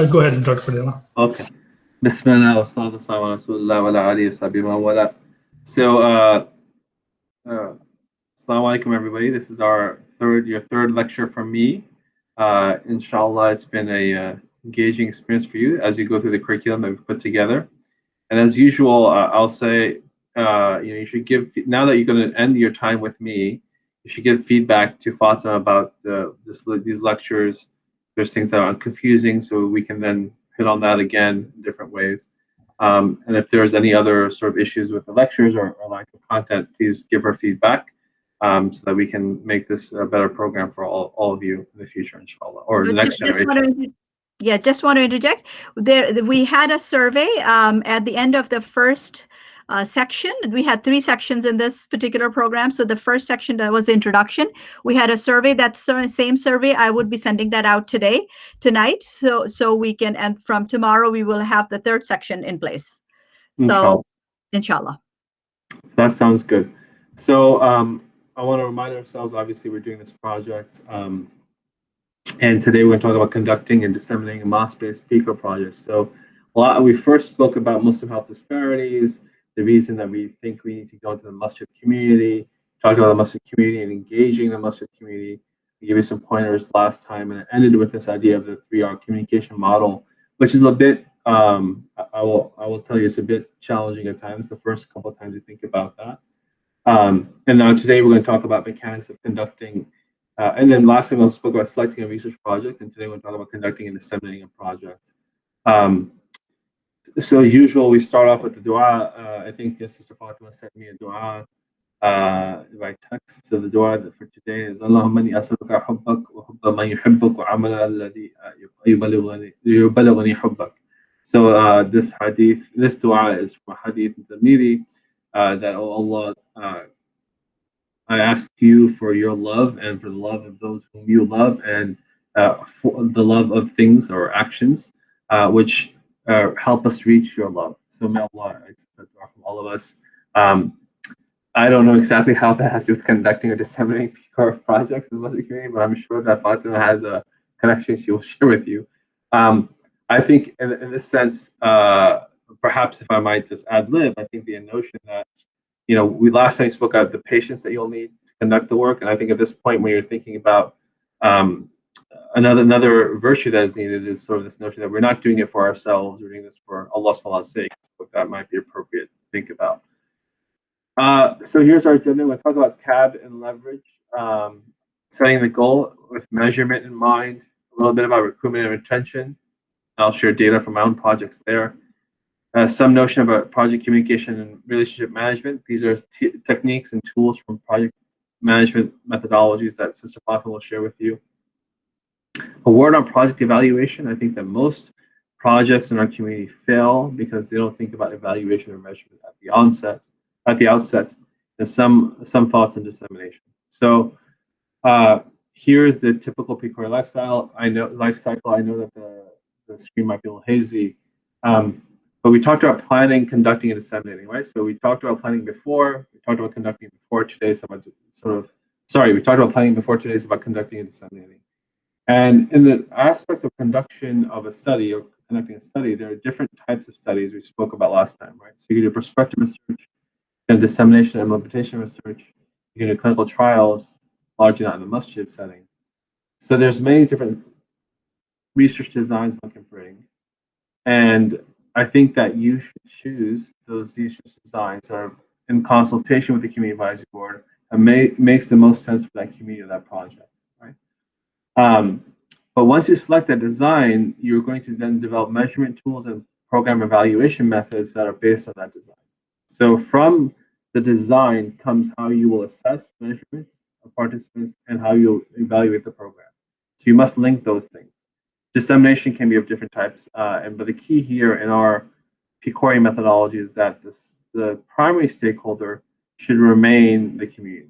Go ahead, Dr. Fadila. Okay. Bismillah wa salatu wassalamu ala rasulillah wa ala alihi wa sahbihi wa wala. So, uh, Assalamu alaikum, everybody. This is your third lecture from me. Inshallah, it's been a engaging experience for you as you go through the curriculum that we've put together. And as usual, I'll say, you should give, now that you're going to end your time with me, you should give feedback to Fatima about these lectures. There's things that are confusing, so we can then hit on that again in different ways. And if there's any other sort of issues with the lectures or lack of content, please give her feedback so that we can make this a better program for all of you in the future, inshallah, or the next generation. Yeah, just want to interject. We had a survey at the end of the first section. We had 3 sections in this particular program. So the first section, that was the introduction. We had a survey. That same survey, I would be sending that out tonight. So we can, and from tomorrow, we will have the 3rd section in place. So, inshallah. So that sounds good. So I want to remind ourselves, obviously, we're doing this project. And today we're going to talk about conducting and disseminating a mosque-based PICO project. So we first spoke about Muslim health disparities, the reason that we think we need to go into the masjid community, talked about the masjid community and engaging the masjid community. We gave you some pointers last time, and it ended with this idea of the 3R communication model, which is a bit, I will tell you, it's a bit challenging at times, the first couple of times you think about that. And now today we're going to talk about mechanics of conducting. And then last time we spoke about selecting a research project, and today we're going to talk about conducting and disseminating a project. So usual, we start off with the dua. I think Sister Fatima sent me a dua by text. So the dua for today is Allahumma inni as'aluka hubbak wa hubba man yuhibbuk wa amala alladhi yuballighuni hubbak. So this dua is from a hadith in Tirmidhi that, oh Allah, I ask you for your love and for the love of those whom you love, and for the love of things or actions which help us reach your love. So may Allah accept that dua from all of us. I don't know exactly how that has to do with conducting or disseminating PCOR projects in the Muslim community, but I'm sure that Fatima has a connection she will share with you. I think in this sense, perhaps if I might just ad lib, I think the notion that, we last time spoke about the patience that you'll need to conduct the work, and I think at this point when you're thinking about another virtue that is needed is sort of this notion that we're not doing it for ourselves, we're doing this for Allah's sake. So that might be appropriate to think about. So here's our agenda. We'll talk about CAB and leverage, setting the goal with measurement in mind, a little bit about recruitment and retention. I'll share data from my own projects there. Some notion about project communication and relationship management. These are techniques and tools from project management methodologies that Sister Fatima will share with you. A word on project evaluation. I think that most projects in our community fail because they don't think about evaluation or measurement at the outset, and some thoughts on dissemination. So here's the typical PCOR lifestyle. Life cycle. I know that the screen might be a little hazy. But we talked about planning, conducting, and disseminating, right? So we talked about planning before, we talked about conducting before. Today's about we talked about planning before, today's about conducting and disseminating. And in the aspects of conduction of a study or conducting a study, there are different types of studies we spoke about last time, right? So you can do prospective research, you can do dissemination and implementation research, you can do clinical trials, largely not in the masjid setting. So there's many different research designs one can bring. And I think that you should choose those research designs are in consultation with the community advisory board and makes the most sense for that community or that project, right? But once you select that design, you're going to then develop measurement tools and program evaluation methods that are based on that design. So from the design comes how you will assess measurement of participants and how you'll evaluate the program. So you must link those things. Dissemination can be of different types, but the key here in our PCORI methodology is that the primary stakeholder should remain the community,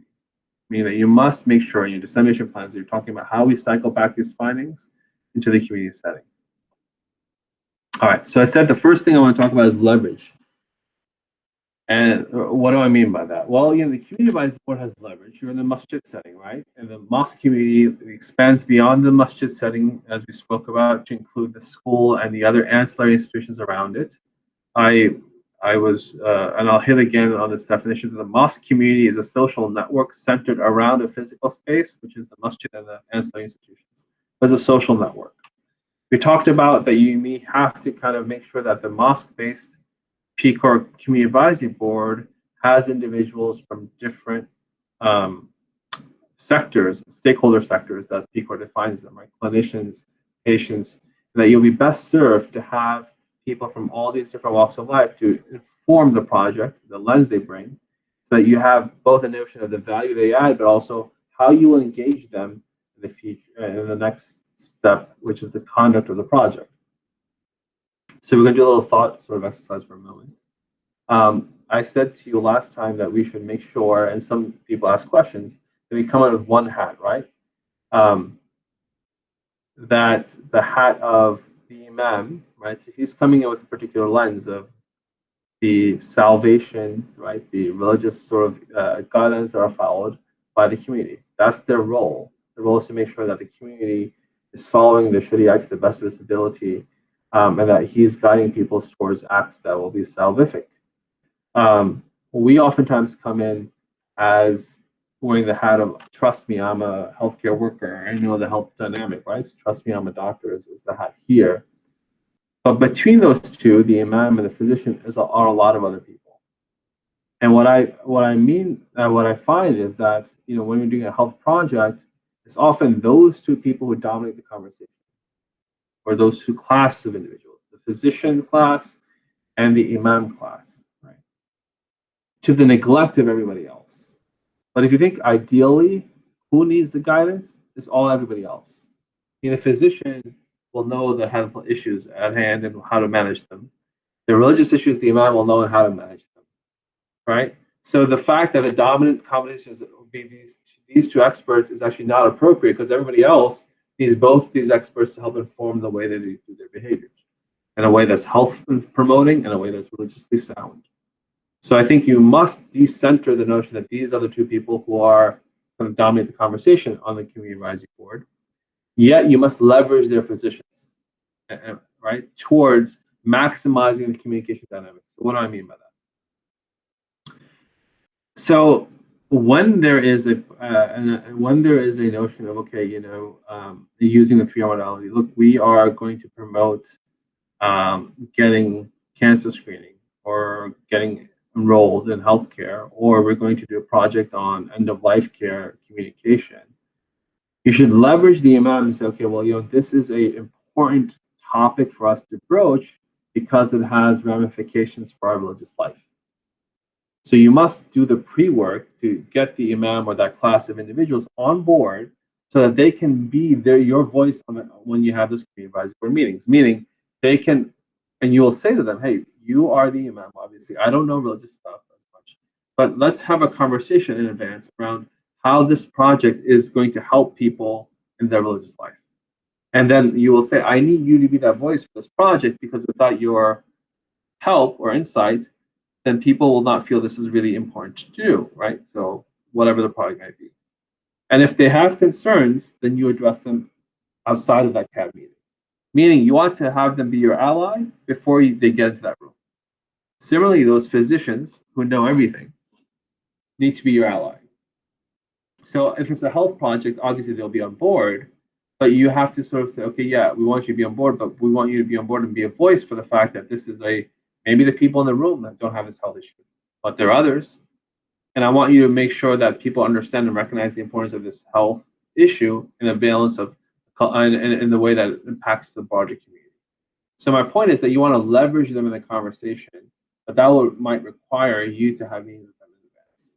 meaning that you must make sure in your dissemination plans that you're talking about how we cycle back these findings into the community setting. All right, so I said the first thing I want to talk about is leverage. And what do I mean by that? Well, the community advisory board has leverage. You're in the masjid setting, right? And the mosque community expands beyond the masjid setting, as we spoke about, to include the school and the other ancillary institutions around it. I was, and I'll hit again on this definition, that the mosque community is a social network centered around a physical space, which is the masjid and the ancillary institutions. It's a social network. We talked about that you may have to kind of make sure that the mosque-based PCOR Community Advisory Board has individuals from different sectors, stakeholder sectors, as PCOR defines them, right? Clinicians, patients, that you'll be best served to have people from all these different walks of life to inform the project, the lens they bring, so that you have both a notion of the value they add, but also how you will engage them in the future, in the next step, which is the conduct of the project. So we're going to do a little thought sort of exercise for a moment. I said to you last time that we should make sure, and some people ask questions, that we come out with one hat, right? That the hat of the imam, right? So he's coming in with a particular lens of the salvation, right? The religious sort of guidelines that are followed by the community. That's their role. The role is to make sure that the community is following the Sharia to the best of its ability, and that he's guiding people towards acts that will be salvific. We oftentimes come in as wearing the hat of, trust me, I'm a healthcare worker. I know the health dynamic, right? So trust me, I'm a doctor is the hat here. But between those two, the imam and the physician, are a lot of other people. And what I find is that, when we're doing a health project, it's often those two people who dominate the conversation, or those two classes of individuals, the physician class and the imam class, right? To the neglect of everybody else. But if you think ideally, who needs the guidance? It's all everybody else. The physician will know the health issues at hand and how to manage them. The religious issues, the imam will know how to manage them, right? So the fact that the dominant combinations would be these two experts is actually not appropriate, because everybody else needs both these experts to help inform the way they do their behaviors in a way that's health promoting and a way that's religiously sound. So I think you must decenter the notion that these are the two people who are going to dominate the conversation on the community advisory board. Yet you must leverage their positions, right, towards maximizing the communication dynamics. So what do I mean by that? So when there is a notion of, okay, using the 3R modality, look, we are going to promote getting cancer screening or getting enrolled in healthcare, or we're going to do a project on end-of-life care communication. You should leverage the imam and say, okay, well, this is an important topic for us to broach because it has ramifications for our religious life. So you must do the pre-work to get the imam or that class of individuals on board so that they can be your voice when you have those community advisory board meetings. Meaning they can, and you will say to them, hey, you are the imam, obviously. I don't know religious stuff as much, but let's have a conversation in advance around how this project is going to help people in their religious life. And then you will say, I need you to be that voice for this project, because without your help or insight, then people will not feel this is really important to do, right? So whatever the project might be. And if they have concerns, then you address them outside of that CAB meeting. Meaning you want to have them be your ally before they get into that room. Similarly, those physicians who know everything need to be your ally. So if it's a health project, obviously they'll be on board, but you have to sort of say, okay, yeah, we want you to be on board, but we want you to be on board and be a voice for the fact that this is maybe the people in the room that don't have this health issue, but there are others. And I want you to make sure that people understand and recognize the importance of this health issue in the balance of, in the way that it impacts the broader community. So my point is that you want to leverage them in the conversation, but that might require you to have meetings with them in advance.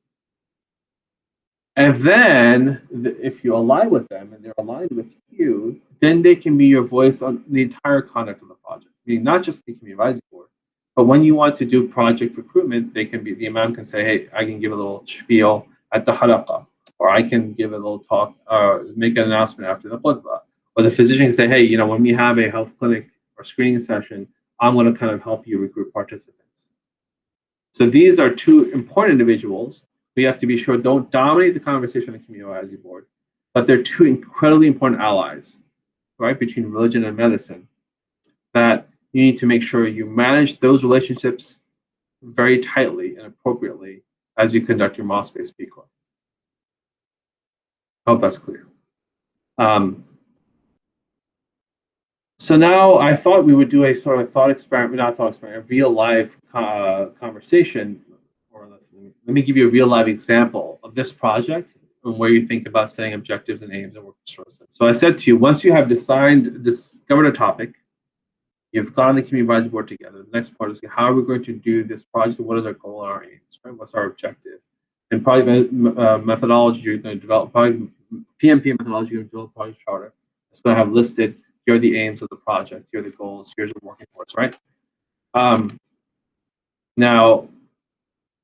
And then if you align with them and they're aligned with you, then they can be your voice on the entire conduct of the project, meaning not just the community advisory board, but when you want to do project recruitment, the imam can say, hey, I can give a little spiel at the halaqa, or I can give a little talk, make an announcement after the khutbah. Or the physician can say, hey, when we have a health clinic or screening session, I'm going to kind of help you recruit participants. So these are two important individuals. We have to be sure don't dominate the conversation on the community advisory board, but they're two incredibly important allies, right, between religion and medicine, that you need to make sure you manage those relationships very tightly and appropriately as you conduct your mosque-based P Corps. I hope that's clear. So now I thought we would do a sort of thought experiment, not thought experiment, a real live conversation, or let me give you a real live example of this project and where you think about setting objectives and aims and working towards them. So I said to you, once you have discovered a topic, you've gotten the community advisory board together. The next part is how are we going to do this project? What is our goal and our aims? Right? What's our objective? And probably methodology you're going to develop, probably PMP methodology you're going to develop project charter. It's going to have listed, here are the aims of the project, here are the goals, here's what we're working towards, right? Now,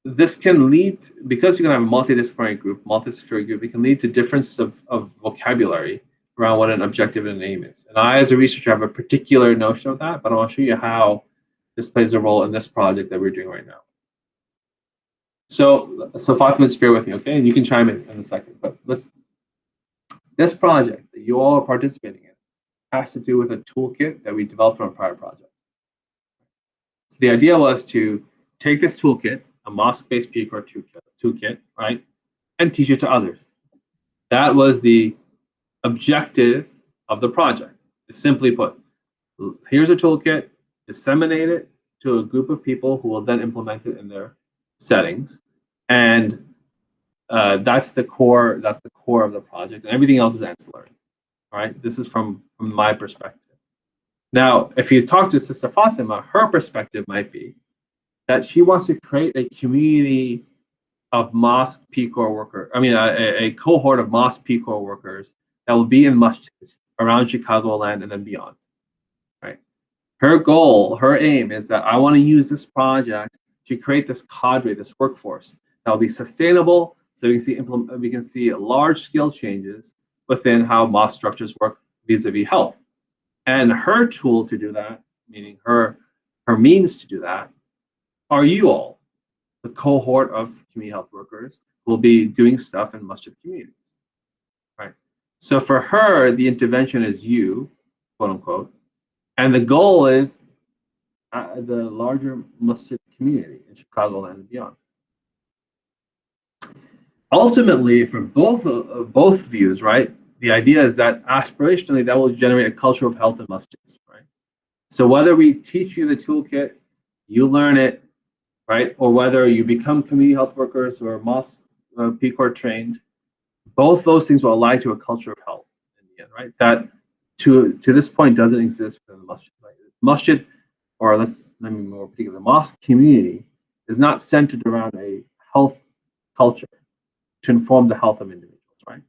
this can lead, because you're going to have a multidisciplinary group, multidisciplinary group, it can lead to difference of vocabulary around what an objective and an aim is. And I, as a researcher, have a particular notion of that, but I want to show you how this plays a role in this project that we're doing right now. So Fatima, just bear with me, okay? And you can chime in a second, but this project that you all are participating in has to do with a toolkit that we developed from a prior project. The idea was to take this toolkit, a mosque-based P Corps toolkit, right, and teach it to others. That was the objective of the project. Simply put, here's a toolkit, disseminate it to a group of people who will then implement it in their settings, and that's the core of the project, and everything else is ancillary. All right, this is from my perspective. Now, if you talk to Sister Fatima, her perspective might be that she wants to create a community of mosque P Corps workers. I mean, a cohort of mosque P Corps workers that will be in masjids around Chicagoland and then beyond. Right. Her goal, her aim is that I want to use this project to create this cadre, this workforce that will be sustainable, so we can see large-scale changes within how mosque structures work vis-a-vis health. And her tool to do that, meaning her means to do that, are you all, the cohort of community health workers who will be doing stuff in masjid communities, right? So for her, the intervention is you, quote unquote, and the goal is the larger masjid community in Chicagoland and beyond. Ultimately, from both views, right, the idea is that aspirationally that will generate a culture of health in masjids, right? So whether we teach you the toolkit, you learn it, right, or whether you become community health workers or mosque P Corps trained, both those things will align to a culture of health in the end, right? That to this point doesn't exist within the masjid. Right? Masjid, or let me be more particular, the mosque community is not centered around a health culture to inform the health of individuals, right?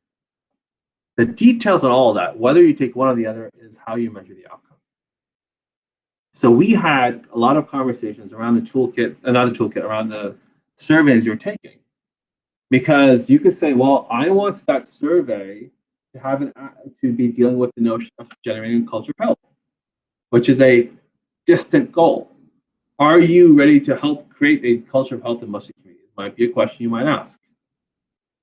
The details on all of that, whether you take one or the other, is how you measure the outcome. So we had a lot of conversations around the toolkit, around the surveys you're taking, because you could say, well, I want that survey to have to be dealing with the notion of generating a culture of health, which is a distant goal. Are you ready to help create a culture of health in masjid communities? Might be a question you might ask.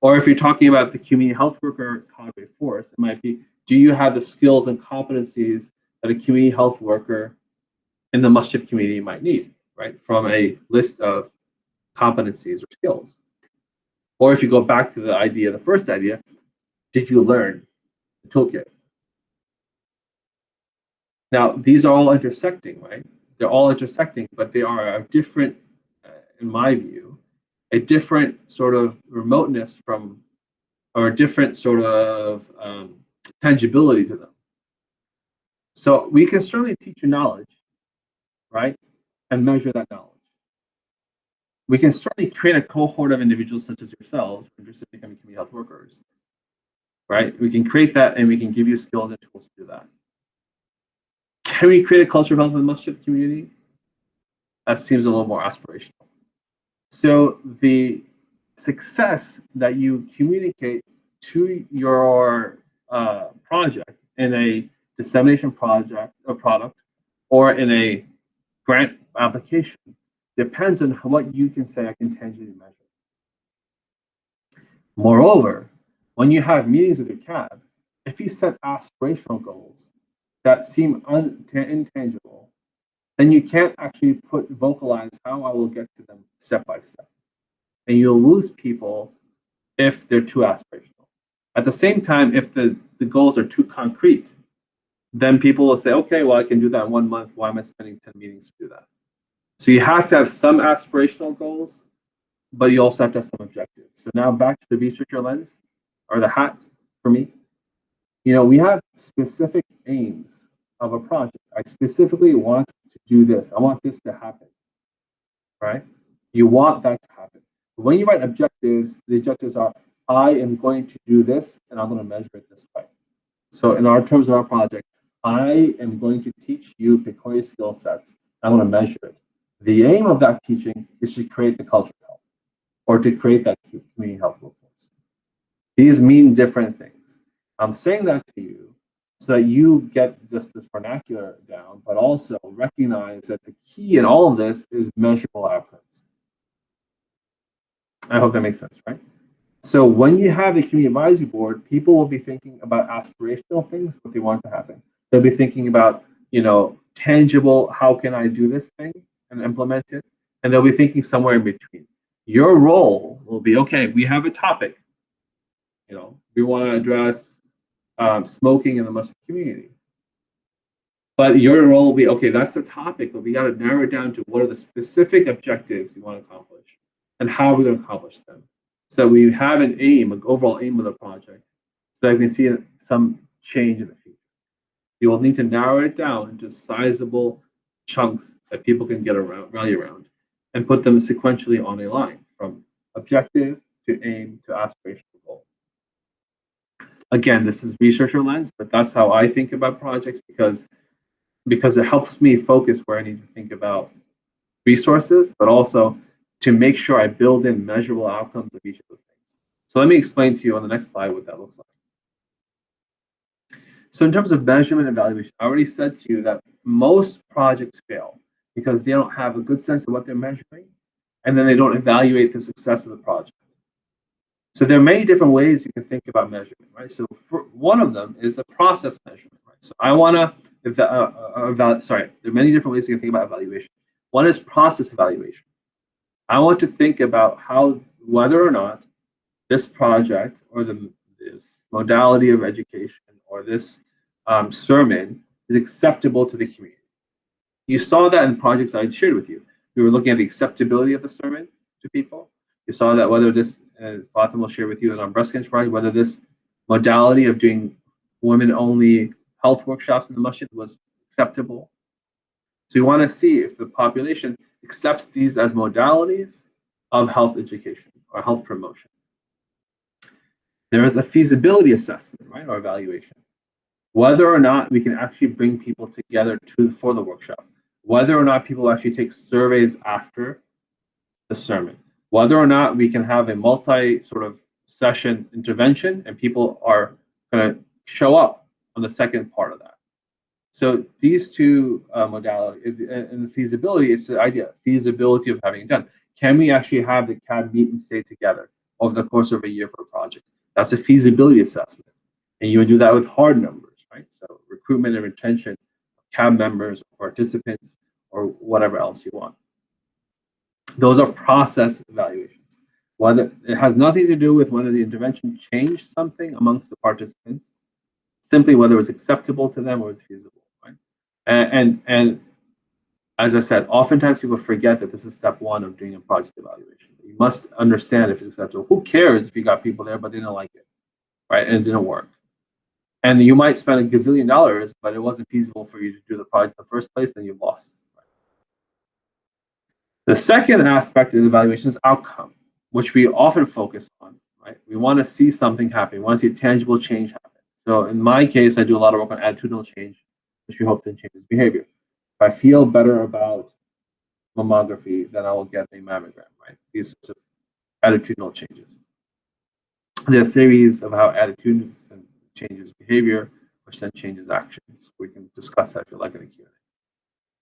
Or if you're talking about the community health worker cadre force, it might be, do you have the skills and competencies that a community health worker in the masjid community might need, right? From a list of competencies or skills. Or if you go back to the first idea, did you learn the toolkit? Now, these are all intersecting, right? They're all intersecting, but they are a different, in my view, a different sort of remoteness from, or a different sort of tangibility to them. So we can certainly teach you knowledge, right? And measure that knowledge. We can certainly create a cohort of individuals such as yourselves, interested in becoming community health workers, right? We can create that and we can give you skills and tools to do that. Can we create a culture of health in the masjid community? That seems a little more aspirational. So the success that you communicate to your project in a dissemination project or product, or in a grant application, depends on what you can say I can tangibly measure. Moreover, when you have meetings with your CAB, if you set aspirational goals that seem intangible, then you can't actually vocalize how I will get to them step by step. And you'll lose people if they're too aspirational. At the same time, if the goals are too concrete, then people will say, okay, well, I can do that in 1 month. Why am I spending 10 meetings to do that? So you have to have some aspirational goals, but you also have to have some objectives. So now back to the researcher lens, or the hat for me. We have specific aims of a project. I specifically want to do this. I want this to happen, right? You want that to happen. When you write objectives, the objectives are, I am going to do this, and I'm going to measure it this way. So in our terms of our project, I am going to teach you Picori skill sets. I'm going to measure it. The aim of that teaching is to create the culture of health, or to create that community health workforce. These mean different things. I'm saying that to you so that you get this vernacular down, but also recognize that the key in all of this is measurable outcomes. I hope that makes sense, right? So when you have a community advisory board, people will be thinking about aspirational things, what they want to happen. They'll be thinking about, tangible, how can I do this thing and implement it? And they'll be thinking somewhere in between. Your role will be, okay, we have a topic. We want to address smoking in the Muslim community. But your role will be, okay, that's the topic, but we got to narrow it down to what are the specific objectives we want to accomplish and how are we going to accomplish them. So we have an aim, an overall aim of the project, so that we can see some change in the future. You will need to narrow it down into sizable chunks that people can rally around, and put them sequentially on a line from objective to aim to aspirational goal. Again, this is researcher lens, but that's how I think about projects because it helps me focus where I need to think about resources, but also to make sure I build in measurable outcomes of each of those things. So let me explain to you on the next slide what that looks like. So in terms of measurement and evaluation, I already said to you that most projects fail because they don't have a good sense of what they're measuring, and then they don't evaluate the success of the project. So there are many different ways you can think about measurement, right? So one of them is a process measurement, right? So I want to there are many different ways you can think about evaluation. One is process evaluation. I want to think about whether or not this project or this modality of education or this sermon is acceptable to the community. You saw that in projects I shared with you. We were looking at the acceptability of the sermon to people. You saw that whether this, Fatima will share with you in our breast cancer project, whether this modality of doing women-only health workshops in the masjid was acceptable. So you want to see if the population accepts these as modalities of health education or health promotion. There is a feasibility assessment, right, or evaluation. Whether or not we can actually bring people together for the workshop. Whether or not people actually take surveys after the sermon. Whether or not we can have a multi-session intervention and people are going to show up on the second part of that. So these two modalities, and the feasibility is the idea, feasibility of having it done. Can we actually have the CAB meet and stay together over the course of a year for a project? That's a feasibility assessment. And you would do that with hard numbers, right? So recruitment and retention of CAB members, or participants, or whatever else you want. Those are process evaluations. Whether it has nothing to do with whether the intervention changed something amongst the participants, simply whether it was acceptable to them or was feasible, right? And as I said, oftentimes people forget that this is step one of doing a project evaluation. You must understand if it's acceptable. Who cares if you got people there but they didn't like it, right? And it didn't work. And you might spend a gazillion dollars, but it wasn't feasible for you to do the project in the first place, then you've lost. Right? The second aspect of the evaluation is outcome, which we often focus on, right? We want to see something happen. We want to see a tangible change happen. So in my case, I do a lot of work on attitudinal change, which we hope then changes behavior. If I feel better about mammography, then I will get a mammogram, right? These sorts of attitudinal changes. There are theories of how attitude changes behavior, which then changes actions. We can discuss that if you like in a Q&A.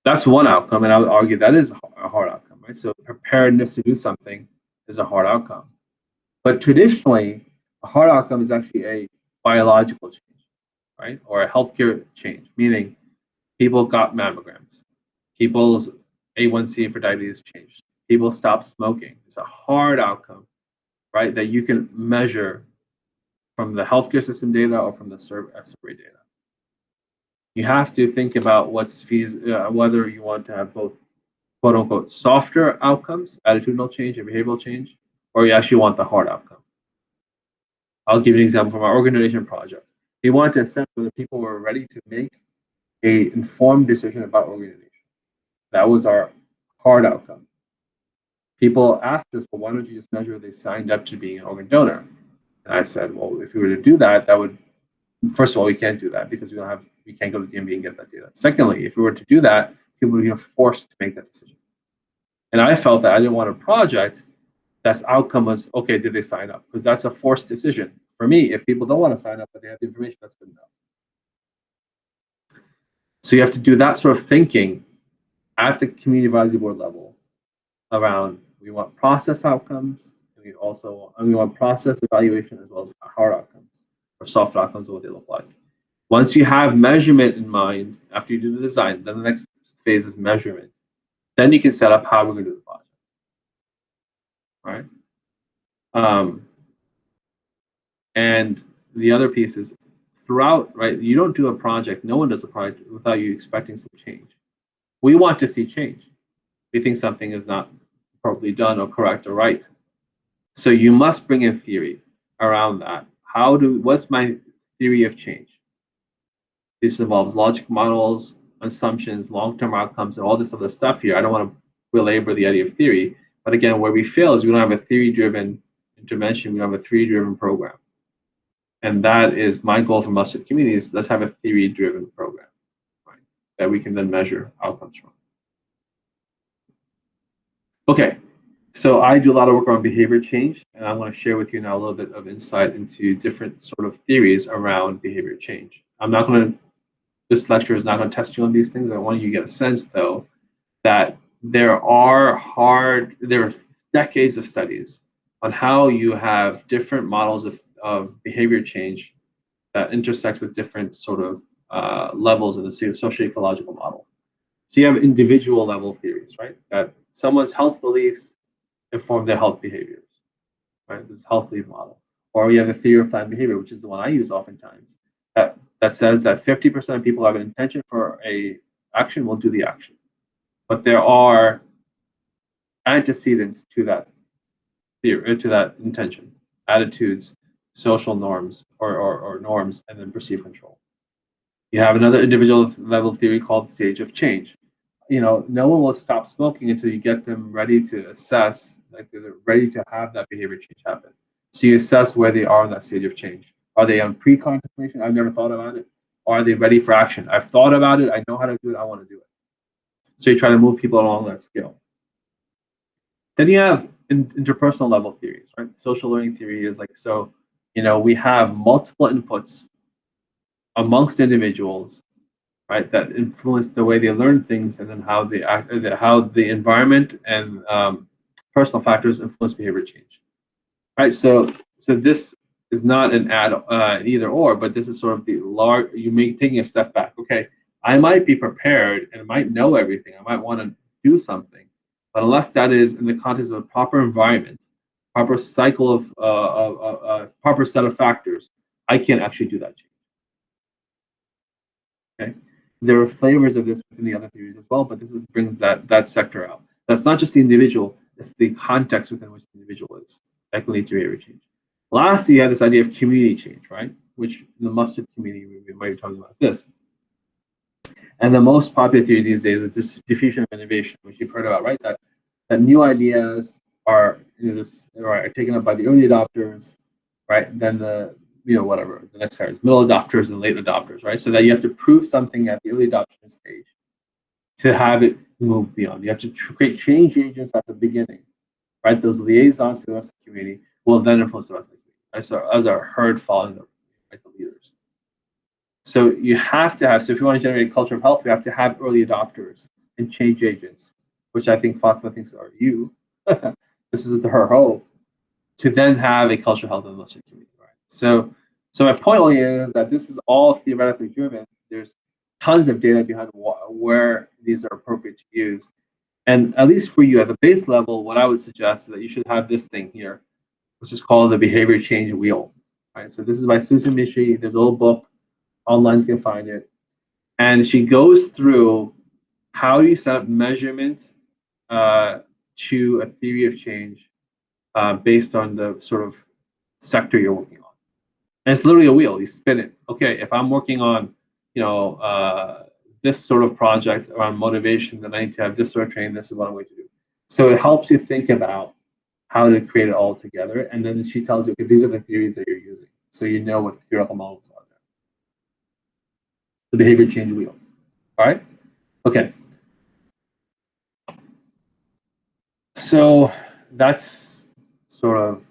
That's one outcome, and I would argue that is a hard outcome. right? So preparedness to do something is a hard outcome. But traditionally, a hard outcome is actually a biological change, right? Or a healthcare change, meaning people got mammograms, people's A1C for diabetes changed, people stopped smoking. It's a hard outcome, right? That you can measure from the healthcare system data or from the survey data. You have to think about whether you want to have both quote unquote softer outcomes, attitudinal change and behavioral change, or you actually want the hard outcome. I'll give you an example from our organization project. We wanted to assess whether people were ready to make an informed decision about organization. That was our hard outcome. People asked us, well, why don't you just measure they signed up to being an organ donor? And I said, well, if we were to do that, that would, first of all, we can't do that because we can't go to the DMV and get that data. Secondly, if we were to do that, people would be forced to make that decision. And I felt that I didn't want a project that's outcome was, okay, did they sign up? Because that's a forced decision. For me, if people don't want to sign up, but they have the information, that's good enough. So you have to do that sort of thinking at the community advisory board level around we want process outcomes, and we want process evaluation as well as hard outcomes or soft outcomes of what they look like. Once you have measurement in mind after you do the design, then the next phase is measurement. Then you can set up how we're going to do the project. Right? And the other piece is throughout, right? You don't do a project, no one does a project without you expecting some change. We want to see change. We think something is not appropriately done or correct or right. So you must bring in theory around that. What's my theory of change? This involves logic models, assumptions, long-term outcomes, and all this other stuff here. I don't want to belabor the idea of theory, but again, where we fail is we don't have a theory-driven intervention. We don't have a theory-driven program. And that is my goal for most of the communities. Let's have a theory-driven program, right, that we can then measure outcomes from. Okay, so I do a lot of work on behavior change, and I want to share with you now a little bit of insight into different sort of theories around behavior change. This lecture is not going to test you on these things. I want you to get a sense, though, that there are decades of studies on how you have different models of behavior change that intersect with different sort of levels in the socio-ecological model. So you have individual level theories, right? That someone's health beliefs inform their health behaviors, right? This health belief model. Or you have the theory of planned behavior, which is the one I use oftentimes, that says that 50% of people have an intention for a action will do the action. But there are antecedents to that theory, to that intention, attitudes, social norms, or norms, and then perceived control. You have another individual level theory called stage of change. No one will stop smoking until you get them ready to assess, like they're ready to have that behavior change happen. So you assess where they are in that stage of change. Are they on pre-contemplation? I've never thought about it. Or are they ready for action? I've thought about it. I know how to do it. I want to do it. So you try to move people along that scale. Then you have interpersonal level theories, right? Social learning theory is like, so, we have multiple inputs amongst individuals, right, that influence the way they learn things, and then how they act, how the environment and personal factors influence behavior change, right? So this is not an either or, but this is sort of the large. Taking a step back. Okay, I might be prepared and might know everything. I might want to do something, but unless that is in the context of a proper environment, proper cycle of proper set of factors, I can't actually do that change. Okay, there are flavors of this within the other theories as well, but this brings that sector out. That's not just the individual; it's the context within which the individual is that can lead to behavior change. Lastly, you have this idea of community change, right? Which in the mustard community, we might be talking about this. And the most popular theory these days is this diffusion of innovation, which you've heard about, right? That new ideas are taken up by the early adopters, right? Then the next part is middle adopters and late adopters, right? So that you have to prove something at the early adoption stage to have it move beyond. You have to create change agents at the beginning, right? Those liaisons to the rest of the community will then influence the rest of the community, right? So as a herd following the leaders. So you have to have, so if you want to generate a culture of health, you have to have early adopters and change agents which I think Fatima thinks are you. This is her hope, to then have a cultural health and masjid community, right? So my point only is that this is all theoretically driven. There's tons of data behind where these are appropriate to use. And at least for you at the base level, what I would suggest is that you should have this thing here, which is called the behavior change wheel, right? So this is by Susan Mishi. There's a little book online, you can find it. And she goes through how you set up measurement to a theory of change based on the sort of sector you're working on. And it's literally a wheel. You spin it. Okay, if I'm working on, this sort of project around motivation, then I need to have this sort of training. This is what I'm going to do. So it helps you think about how to create it all together. And then she tells you, okay, these are the theories that you're using. So you know what the theoretical models are there. The behavior change wheel. All right? Okay. So that's sort of,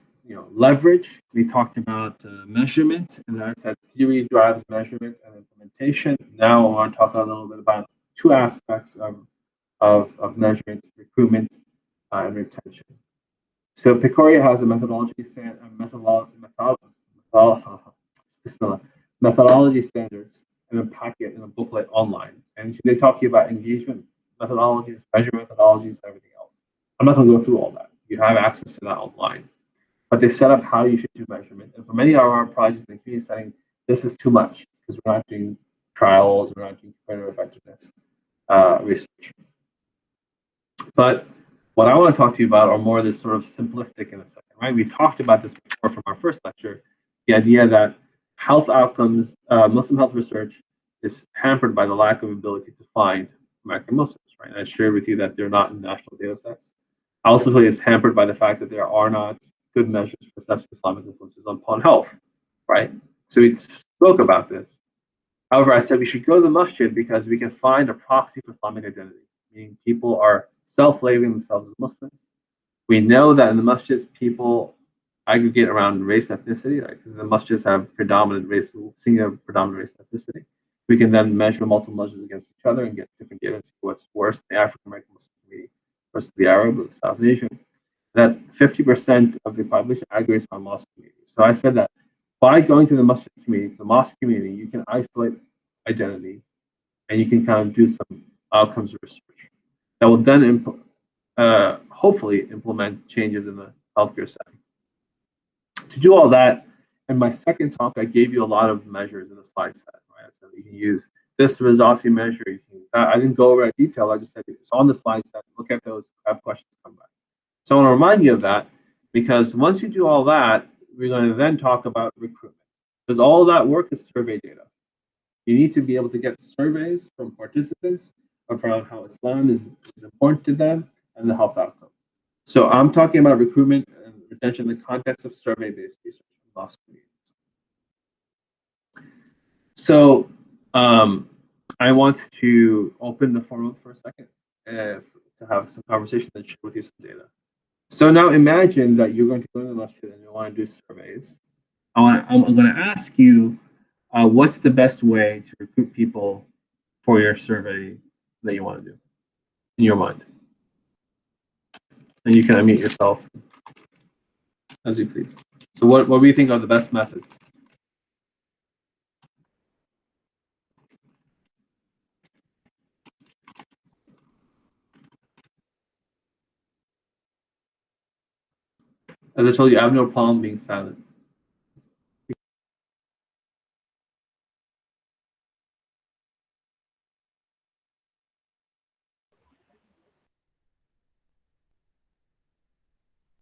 leverage. We talked about measurement, and I said theory drives measurement and implementation. Now I want to talk a little bit about two aspects of measurement: recruitment and retention. So Picoria has a methodology standards in a packet in a booklet online, and they talk to you about engagement methodologies, measurement methodologies, everything else. I'm not going to go through all that. You have access to that online, but they set up how you should do measurement. And for many of our projects in the community setting, this is too much because we're not doing trials, we're not doing comparative effectiveness research. But what I want to talk to you about are more this sort of simplistic in a second, right? We talked about this before from our first lecture, the idea that health outcomes, Muslim health research is hampered by the lack of ability to find American Muslims, right? And I shared with you that they're not in national data sets. I also feel it's hampered by the fact that there are not good measures for assessing Islamic influences upon health, right? So we spoke about this. However, I said we should go to the masjid because we can find a proxy for Islamic identity, meaning people are self-labeling themselves as Muslims. We know that in the masjids, people aggregate around race, ethnicity, right? Because the masjids have predominant race, single predominant race, ethnicity. We can then measure multiple masjids against each other and get different data and see what's worse, the African American Muslim community versus the Arab or the South Asian. That 50% of the population aggregates around mosque communities. So I said that by going to the masjid community, the mosque community, you can isolate identity and you can kind of do some outcomes research that will then hopefully implement changes in the healthcare setting. To do all that, in my second talk, I gave you a lot of measures in the slide set, right? So you can use this Rizasi measure, you can use that. I didn't go over in detail, I just said it's on the slide set, look at those, have questions, come back. So I want to remind you of that, because once you do all that, we're going to then talk about recruitment. Because all that work is survey data. You need to be able to get surveys from participants around how Islam is important to them and the health outcome. So I'm talking about recruitment and retention in the context of survey-based research in lost communities. So I want to open the forum for a second to have some conversation and share with you some data. So now imagine that you're going to go to the masjid and you want to do surveys. I'm going to ask you, what's the best way to recruit people for your survey that you want to do in your mind? And you can unmute yourself as you please. So what do you think are the best methods? As I told you, I have no problem being silent.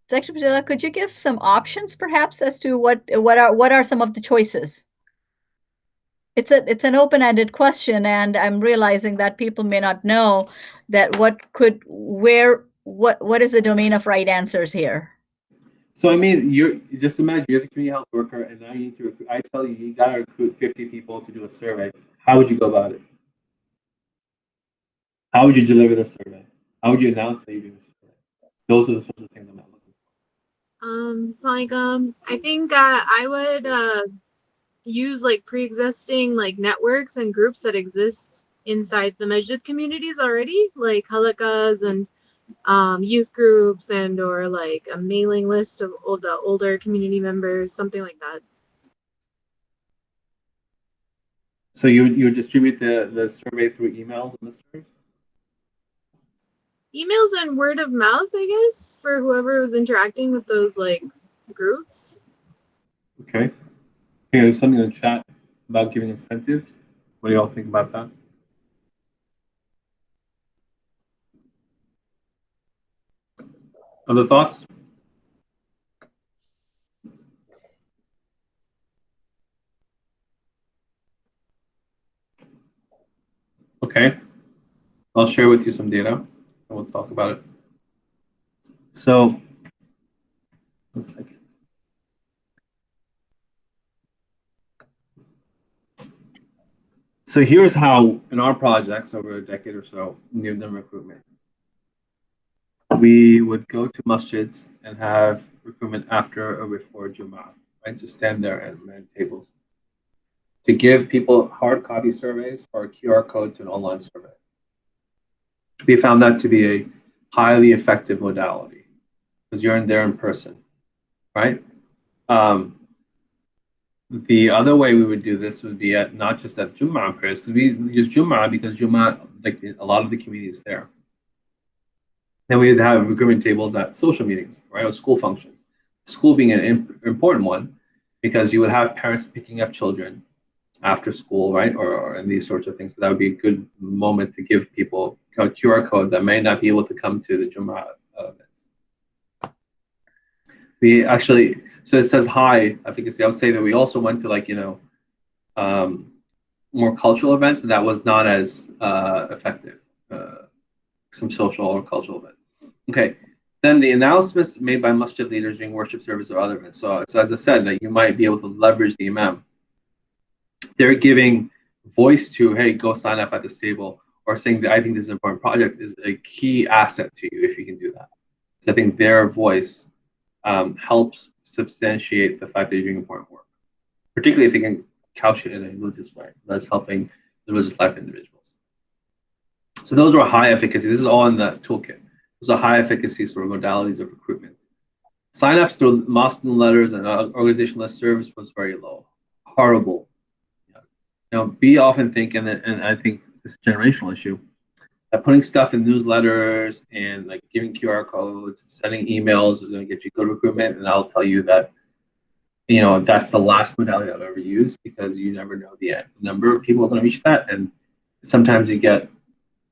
Dr. Padilla, could you give some options perhaps as to what are some of the choices? It's an open-ended question, and I'm realizing that people may not know that what is the domain of right answers here. So I mean, you just imagine you're the community health worker, and now you need to recruit. I tell you, you gotta recruit 50 people to do a survey. How would you go about it? How would you deliver the survey? How would you announce that you're doing the survey? Those are the sorts of things I'm not looking for. I think I would use like pre-existing like networks and groups that exist inside the masjid communities already, like halakas and youth groups and or like a mailing list of the older community members, something like that. So you would distribute the survey through emails and listservs? Emails and word of mouth, I guess, for whoever was interacting with those like groups. Okay. Okay, there's something in the chat about giving incentives. What do y'all think about that? Other thoughts? Okay. I'll share with you some data and we'll talk about it. So, 1 second. So here's how, in our projects over a decade or so, new them recruitment. We would go to masjids and have recruitment after or before Jummah, right? Just stand there and man tables to give people hard copy surveys or a QR code to an online survey. We found that to be a highly effective modality because you're in there in person, right? The other way we would do this would be at not just at Jummah prayers, because we use Jummah because Jummah, like a lot of the community is there. Then we would have recruitment tables at social meetings, right, or school functions. School being an important one because you would have parents picking up children after school, right, or and these sorts of things. So that would be a good moment to give people a QR code that may not be able to come to the Jummah events. We actually, so it says high efficacy. I would say that we also went to like, more cultural events, and that was not as effective. Some social or cultural event. Okay. Then the announcements made by masjid leaders during worship service or other events. So as I said, that you might be able to leverage the imam. They're giving voice to, hey, go sign up at this table, or saying that I think this is an important project is a key asset to you if you can do that. So I think their voice helps substantiate the fact that you're doing important work, particularly if they can couch it in a religious way that's helping the religious life of individuals. So those were high efficacy. This is all in the toolkit. Those are high efficacy sort of modalities of recruitment. Sign-ups through mosque letters and organizational list service was very low. Horrible. We often think, and I think this is a generational issue, that putting stuff in newsletters and like giving QR codes, sending emails is going to get you good recruitment. And I'll tell you that, that's the last modality I'll ever use because you never know the number of people are going to reach that. And sometimes you get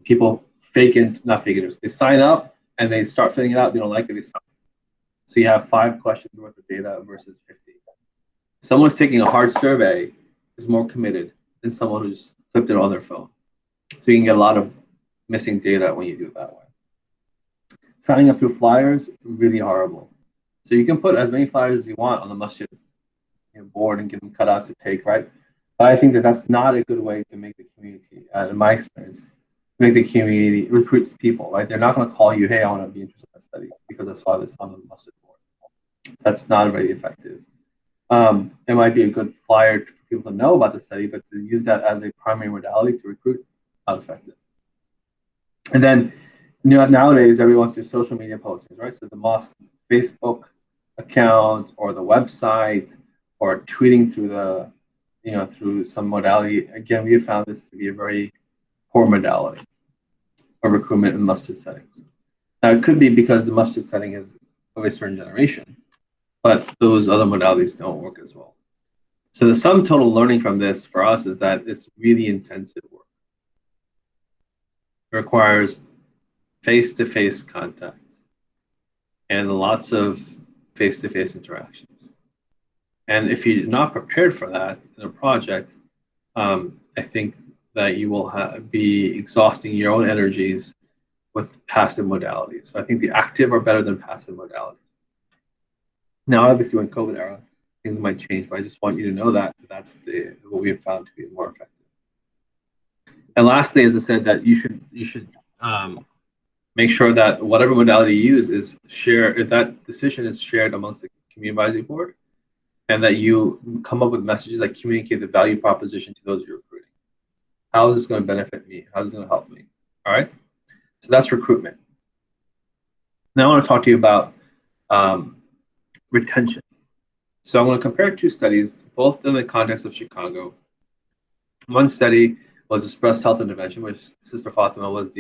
people not fake it. They sign up and they start filling it out. They don't like it. They stop. So you have 5 questions worth of data versus 50. Someone's taking a hard survey is more committed than someone who's flipped it on their phone. So you can get a lot of missing data when you do it that way. Signing up through flyers, really horrible. So you can put as many flyers as you want on the masjid board and give them cutouts to take, right? But I think that that's not a good way to make the community, in my experience, make the community recruits people, right? They're not going to call you, hey, I want to be interested in a study because I saw this on the masjid board. That's not very effective. It might be a good flyer for people to know about the study, but to use that as a primary modality to recruit, not effective. And then nowadays, everyone's doing social media postings, right? So the mosque Facebook account or the website or tweeting through through some modality. Again, we have found this to be a very poor modality of recruitment in masjid settings. Now, it could be because the masjid setting is of a certain generation, but those other modalities don't work as well. So the sum total learning from this for us is that it's really intensive work. It requires face-to-face contact and lots of face-to-face interactions. And if you're not prepared for that in a project, I think that you will be exhausting your own energies with passive modalities. So I think the active are better than passive modalities. Now, obviously, when COVID era, things might change, but I just want you to know that that's what we have found to be more effective. And lastly, as I said, that you should make sure that whatever modality you use is shared, that decision is shared amongst the community advisory board, and that you come up with messages that communicate the value proposition to those you're recruiting. How is this going to benefit me? How is this going to help me? All right. So that's recruitment. Now I want to talk to you about retention. So I'm going to compare two studies, both in the context of Chicago. One study was this breast health intervention, which Sister Fatima was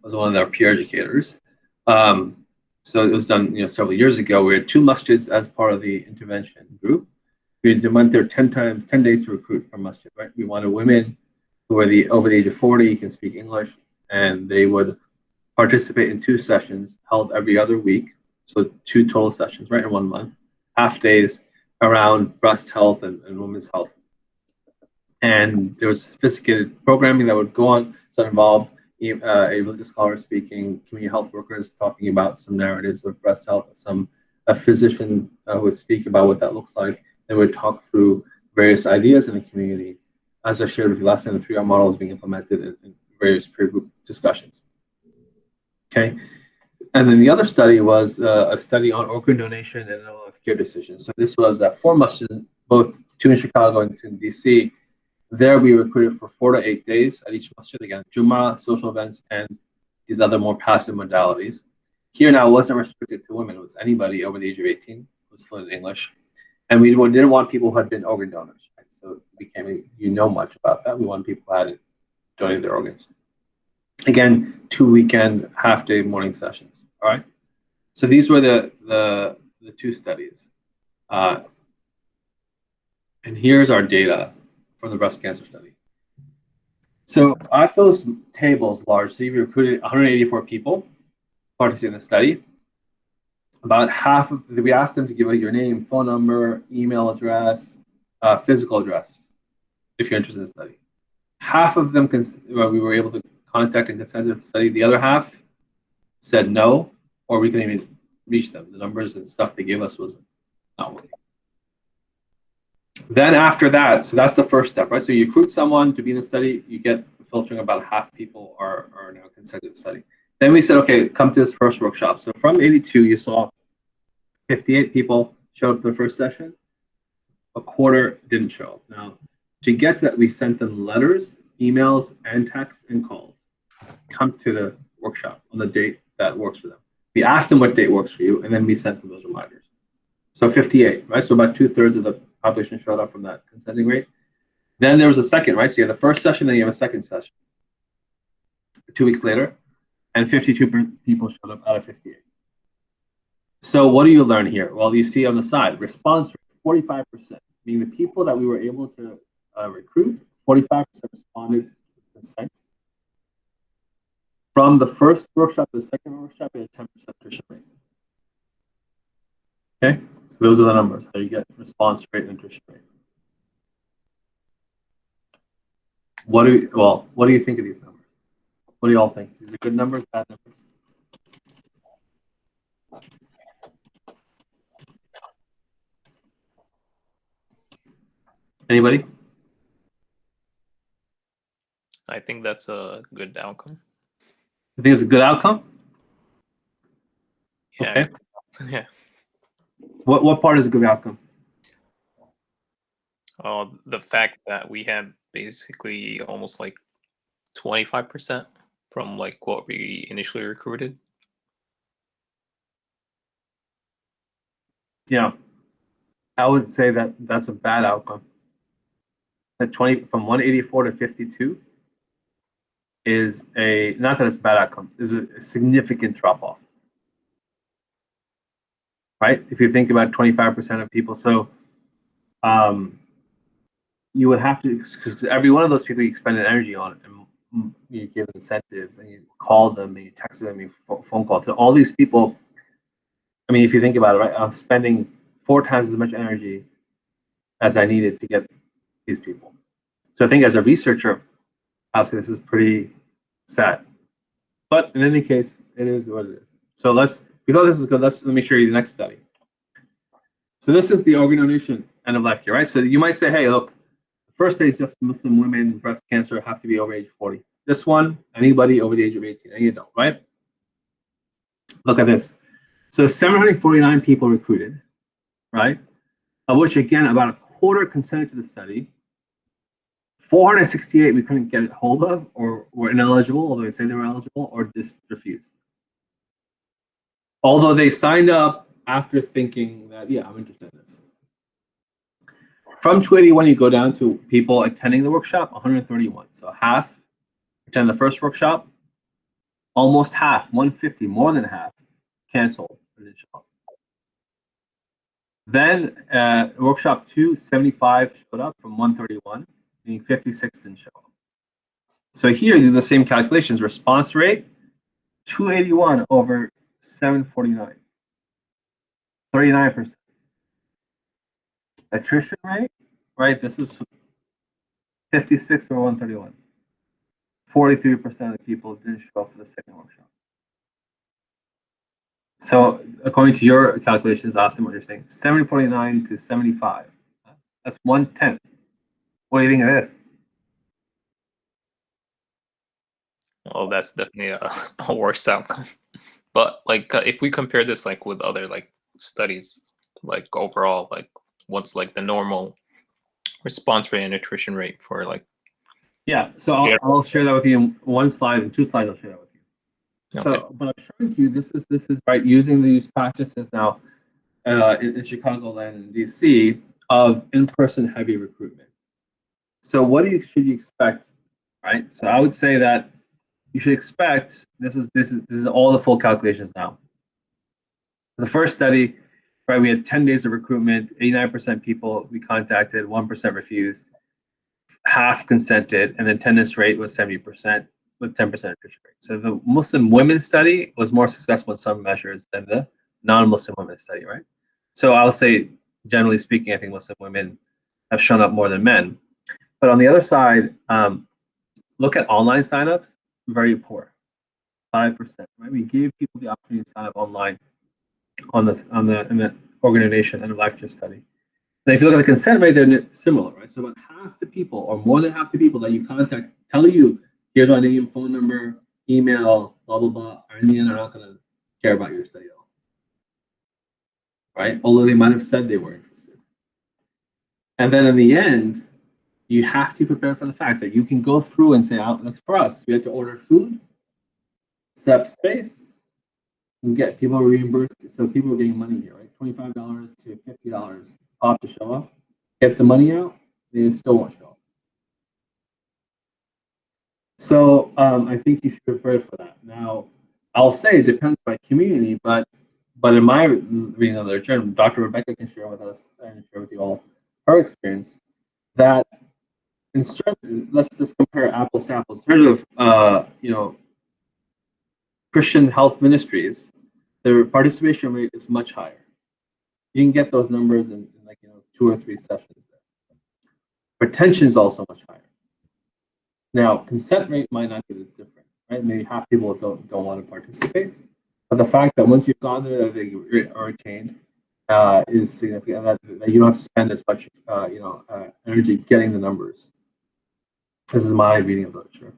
one of their peer educators. So it was done, several years ago. We had 2 masjids as part of the intervention group. We went there 10 days to recruit for masjid, right? We wanted women who were over the age of 40, can speak English, and they would participate in 2 sessions held every other week. So 2 total sessions, right, in 1 month, half days around breast health and women's health. And there was sophisticated programming that would go on. So it involved a religious scholar speaking, community health workers talking about some narratives of breast health, a physician would speak about what that looks like. They would talk through various ideas in the community. As I shared with you last time, the 3R model is being implemented in various peer group discussions. Okay. And then the other study was a study on organ donation and healthcare decisions. So this was 4 masjids, both 2 in Chicago and 2 in DC. There we recruited for 4 to 8 days at each masjid, again, Jummah, social events, and these other more passive modalities. Here now, it wasn't restricted to women. It was anybody over the age of 18 who was fluent in English. And we didn't want people who had been organ donors, right? So it became, much about that. We wanted people who hadn't donated their organs. Again, 2 weekend, half-day morning sessions, all right? So these were the 2 studies. And here's our data from the breast cancer study. So at those tables large, we recruited 184 people participating in the study. About half of we asked them to give your name, phone number, email address, physical address, if you're interested in the study. Half of them we were able to contact and consent to the study. The other half said no, or we couldn't even reach them. The numbers and stuff they gave us was not working. Then after that, so that's the first step, right? So you recruit someone to be in the study, you get filtering about half people are now consented to the study. Then we said, okay, come to this first workshop. So from 82, you saw 58 people show up for the first session. A quarter didn't show up. Now, to get to that, we sent them letters, emails, and texts and calls. Come to the workshop on the date that works for them. We asked them what date works for you, and then we sent them those reminders. So 58, right? So about 2/3 of the population showed up from that consenting rate. Then there was a second, right? So you have the first session, then you have a second session. 2 weeks later, and 52 people showed up out of 58. So what do you learn here? Well, you see on the side, response rate, 45%, meaning the people that we were able to recruit, 45% responded with consent. From the first workshop to the second workshop, we had 10% attrition rate. Okay, so those are the numbers. How you get response rate and attrition rate. What do you think of these numbers? What do you all think? These are good numbers, bad numbers? Anybody? I think that's a good outcome. You think it's a good outcome? Yeah. Okay. Yeah. What part is a good outcome? The fact that we had basically almost like 25% from like what we initially recruited. Yeah, I would say that that's a bad outcome. That 20 from 184 to 52 is not that it's a bad outcome, is a significant drop off. Right? If you think about 25% of people, so you would have to, because every one of those people you expended energy on, and you give incentives, and you call them, and you text them, you phone call. So all these people, I mean, if you think about it, right, I'm spending 4 times as much energy as I needed to get these people. So I think as a researcher, obviously this is pretty sad. But in any case, it is what it is. So we thought this is good. Let me show you the next study. So this is the organ donation end of life care, right? So you might say, hey, look, the first day is just Muslim women, breast cancer, have to be over age 40. This one, anybody over the age of 18, any adult, right? Look at this. So 749 people recruited, right? Of which, again, about a quarter consented to the study. 468 we couldn't get a hold of, or were ineligible, although they say they were eligible, or just refused. Although they signed up after thinking that, yeah, I'm interested in this. From 281, you go down to people attending the workshop, 131. So half attend the first workshop, almost half, 150, more than half, canceled. Then workshop 2, 75 showed up from 131, meaning 56 didn't show up. So here you do the same calculations. Response rate, 281 over 749, 39%. Attrition rate, right? This is 56 over 131. 43% of the people didn't show up for the second workshop. So according to your calculations, Austin, what you're saying, 749 to 75. That's 1/10. What do you think of this? Well, that's definitely a worse outcome. But like, if we compare this like with other like studies, like overall, like what's like the normal response rate and attrition rate for like? Yeah, so I'll share that with you in one slide, and 2 slides I'll share that with you. So, Okay. but I'm showing you this is right, using these practices now in Chicagoland and DC of in-person heavy recruitment. So what should you expect, right? So I would say that you should expect, this is all the full calculations now. The first study, right, we had 10 days of recruitment, 89% people we contacted, 1% refused, half consented, and the attendance rate was 70% with 10% attrition rate. So the Muslim women study was more successful in some measures than the non-Muslim women study, right? So I'll say, generally speaking, I think Muslim women have shown up more than men. But on the other side, look at online signups, very poor, 5%. Right? We gave people the opportunity to sign up online in the organization and the lecture study. And if you look at the consent rate, they're similar, right? So about half the people, or more than half the people that you contact, tell you, here's my name, phone number, email, blah blah blah, are in the end they're not going to care about your study at all, right? Although they might have said they were interested. And then in the end, you have to prepare for the fact that you can go through and say, like for us, we had to order food, set up space, and get people reimbursed. So people are getting money here, right? $25 to $50 off to show up. Get the money out, they still won't show up. So I think you should prepare for that. Now, I'll say it depends by community, but in my reading of the literature, and Dr. Rebecca can share with us and share with you all her experience, that in certain, let's just compare apples to apples. In terms of Christian health ministries, their participation rate is much higher. You can get those numbers in 2 or 3 sessions there. Retention is also much higher. Now, consent rate might not be different, right? Maybe half people don't want to participate, but the fact that once you've gone there, that they are retained is significant. That you don't have to spend as much, energy getting the numbers. This is my reading of literature.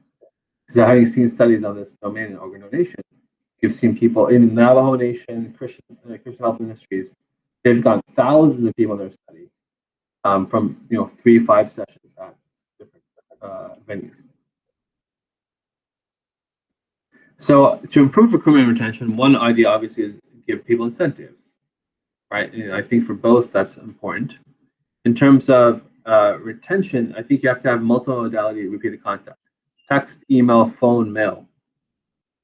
Because having seen studies on this domain in Oregon Nation, you've seen people in Navajo Nation, Christian health ministries, they've got thousands of people in their study from 3-5 sessions at different venues. So to improve recruitment and retention, one idea obviously is give people incentives, right? And I think for both that's important. In terms of retention, I think you have to have multimodality repeated contact: text, email, phone, mail.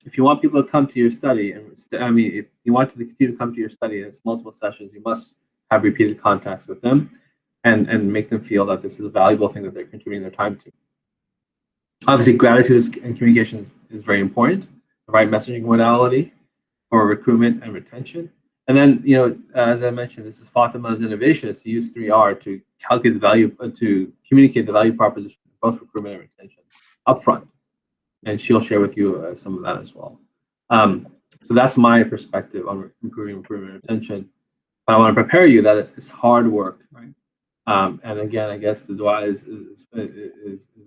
If you want people to come to your study, and if you want to continue to come to your study and it's multiple sessions, you must have repeated contacts with them and make them feel that this is a valuable thing that they're contributing their time to. Obviously, gratitude and communication is very important. The right messaging modality for recruitment and retention. And then, as I mentioned, this is Fatima's innovation, is to use 3R to calculate the value, to communicate the value proposition of both recruitment and retention upfront. And she'll share with you some of that as well. So that's my perspective on improving recruitment and retention. But I want to prepare you that it's hard work, right? And again, I guess the dua is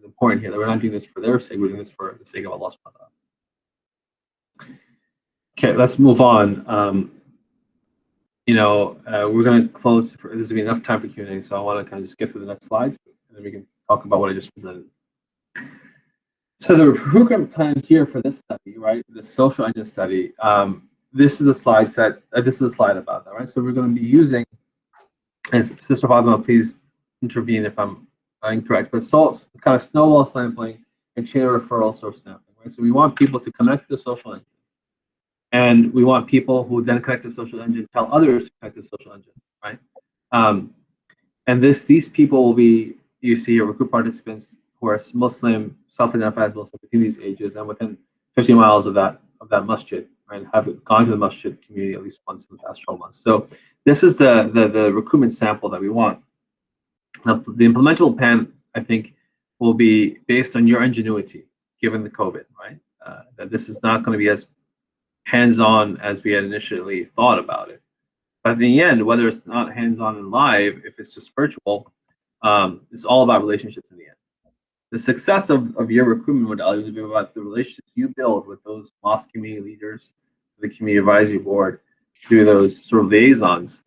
important here. That we're not doing this for their sake; we're doing this for the sake of Allah subhanahu wa ta'ala. Okay, let's move on. We're going to close. There's going to be enough time for Q&A, so I want to kind of just get through the next slides, and then we can talk about what I just presented. So the recruitment plan here for this study, right, the social engine study, this is a slide set. This is a slide about that, right? So we're going to be using, and Sister Fatima, please intervene if I'm incorrect, but kind of snowball sampling and chain referral sort of sampling, right? So we want people to connect to the social engine, and we want people who then connect to the social engine tell others to connect to the social engine, right? Um, and these people will be, you see here, recruit participants who are Muslim, self-identified as Muslim between these ages and within 50 miles of that masjid, right? Have gone to the masjid community at least once in the past 12 months. So this is the recruitment sample that we want. Now, the implementable plan, I think, will be based on your ingenuity, given the COVID, right? That this is not going to be as hands-on as we had initially thought about it. But in the end, whether it's not hands-on and live, if it's just virtual, it's all about relationships in the end. The success of your recruitment modality will be about the relationships you build with those mosque community leaders, the community advisory board, through those sort of liaisons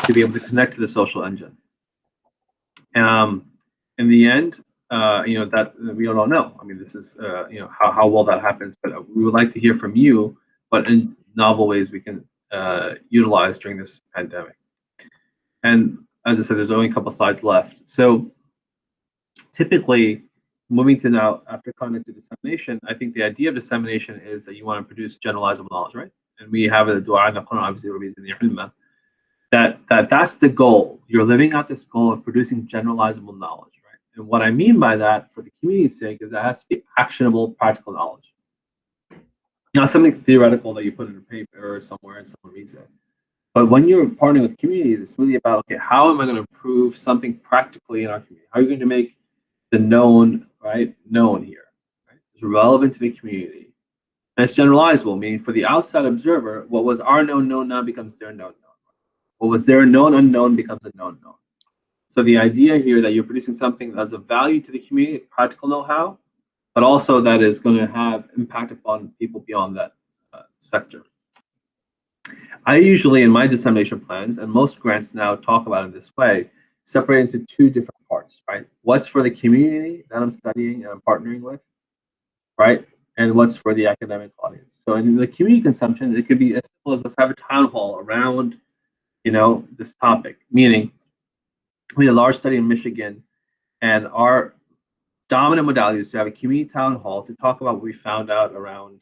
to be able to connect to the social engine. In the end, that we all know. I mean, this is how well that happens, but we would like to hear from you, but in novel ways we can utilize during this pandemic. And as I said, there's only a couple slides left. So typically, moving to now after cognitive dissemination, I think the idea of dissemination is that you want to produce generalizable knowledge, right? And we have a dua in the Quran, obviously, in the ulama, that's the goal. You're living out this goal of producing generalizable knowledge, right? And what I mean by that, for the community's sake, is that it has to be actionable, practical knowledge, not something theoretical that you put in a paper or somewhere and someone reads it. But when you're partnering with communities, it's really about, okay, how am I going to improve something practically in our community? How are you going to make the known, right, known here? Right? It's relevant to the community. And it's generalizable, meaning for the outside observer, what was our known now becomes their known. What was their known unknown becomes a known known. So the idea here that you're producing something that's of value to the community, practical know-how, but also that is going to have impact upon people beyond that sector. I usually, in my dissemination plans, and most grants now talk about it this way, separate into two different parts, right? What's for the community that I'm studying and I'm partnering with, right? And what's for the academic audience. So in the community consumption, it could be as simple as let's have a town hall around, this topic, meaning we had a large study in Michigan, and our dominant modality is to have a community town hall to talk about what we found out around,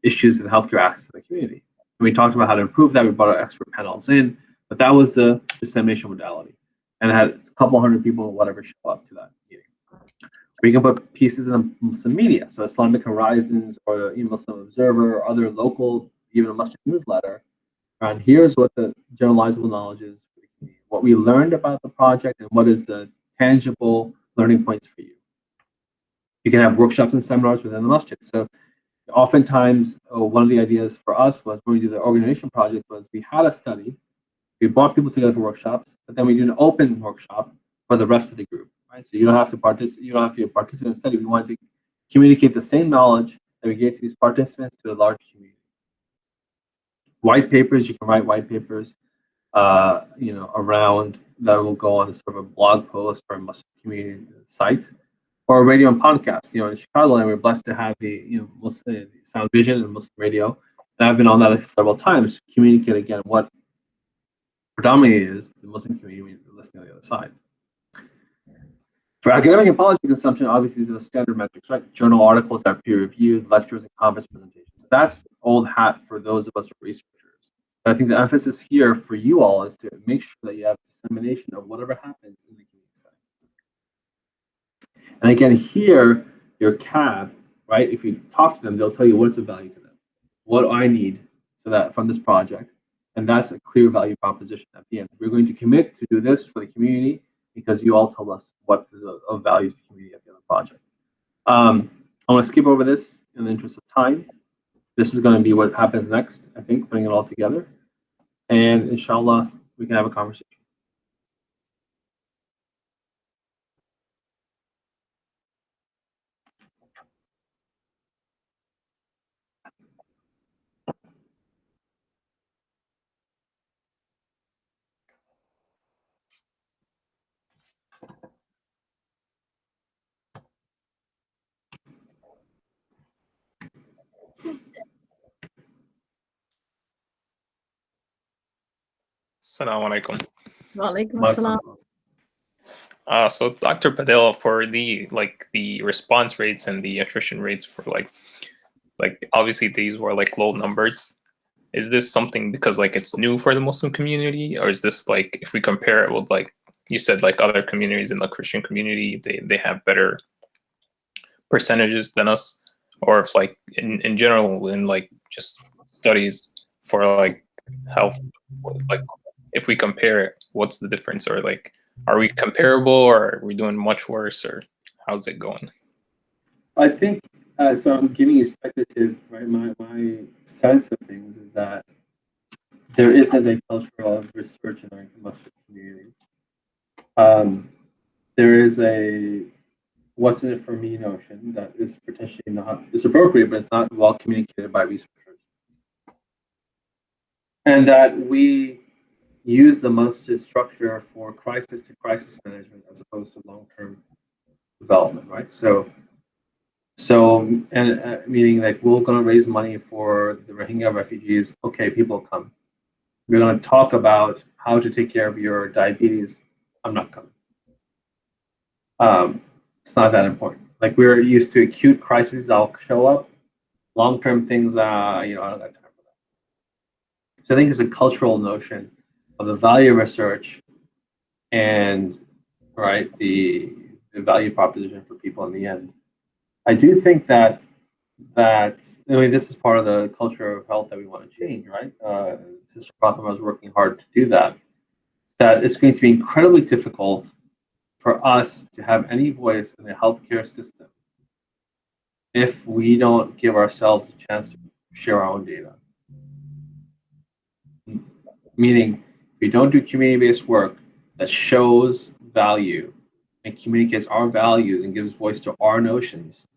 issues in healthcare access in the community. And we talked about how to improve that. We brought our expert panels in, but that was the dissemination modality, and it had a couple hundred people, whatever, show up to that meeting. We can put pieces in the Muslim media, so Islamic Horizons or Muslim Observer or other local, even a Muslim newsletter. And here's what the generalizable knowledge is, what we learned about the project, and what is the tangible learning points for you. You can have workshops and seminars within the masjid. So oftentimes, one of the ideas for us was when we do the organization project was we had a study, we brought people together for workshops, but then we do an open workshop for the rest of the group, right? So you don't have to participate. You don't have to be a participant in the study. We want to communicate the same knowledge that we gave to these participants to a large community. White papers, you can write white papers, around that will go on sort of a blog post or a Muslim community site, or a radio and podcast. In Chicago, and we're blessed to have the Muslim Sound Vision and Muslim Radio, and I've been on that several times to communicate again what predominantly is the Muslim community listening on the other side. For academic and policy consumption, obviously these are the standard metrics, right? Journal articles that are peer reviewed, lectures and conference presentations. That's old hat for those of us who are researchers. But I think the emphasis here for you all is to make sure that you have dissemination of whatever happens in the community setting. And again, here, your CAB, right? If you talk to them, they'll tell you what's the value to them, what I need so that from this project. And that's a clear value proposition at the end. We're going to commit to do this for the community because you all told us what is of value to the community at the end of the project. I'm going to skip over this in the interest of time. This is going to be what happens next, I think, putting it all together. And inshallah, we can have a conversation. Assalamu alaikum. Walaikum Muslim. assalam. So Dr. Padilla, for the response rates and the attrition rates for like obviously these were like low numbers. Is this something because like it's new for the Muslim community, or is this like if we compare it with like you said like other communities in the Christian community, they have better percentages than us, or if like in general in like just studies for like health, like if we compare it, what's the difference, or like are we comparable, or are we doing much worse, or how's it going? I think, so I'm giving you speculative, right? My sense of things is that there isn't a culture of research in our Muslim community. There is a what's in it for me notion that is potentially not, it's appropriate, but it's not well communicated by researchers. And that we use the masjid structure for crisis to crisis management as opposed to long-term development, right? So meaning like we're going to raise money for the Rohingya refugees. Okay, people come. We're going to talk about how to take care of your diabetes. I'm not coming. It's not that important. Like we're used to acute crises, I'll show up. Long-term things, I don't have time for that. So I think it's a cultural notion of the value of research and right the value proposition for people in the end. I do think that I mean this is part of the culture of health that we want to change, right? Sister Fatima is working hard to do that. That it's going to be incredibly difficult for us to have any voice in the healthcare system if we don't give ourselves a chance to share our own data. Meaning, if we don't do community-based work that shows value and communicates our values and gives voice to our notions,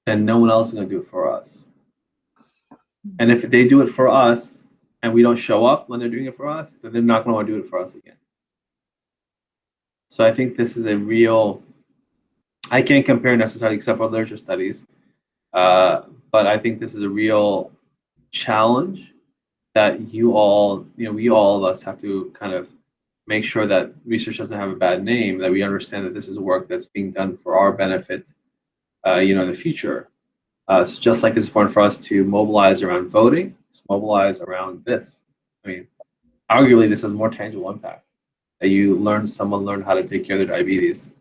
then no one else is going to do it for us. And if they do it for us and we don't show up when they're doing it for us, then they're not going to want to do it for us again. So I think this is a real, I can't compare necessarily except for literature studies, but I think this is a real challenge that we all of us have to kind of make sure that research doesn't have a bad name, that we understand that this is work that's being done for our benefit, in the future. So just like it's important for us to mobilize around voting, let's mobilize around this. I mean, arguably this has more tangible impact. That someone learn how to take care of their diabetes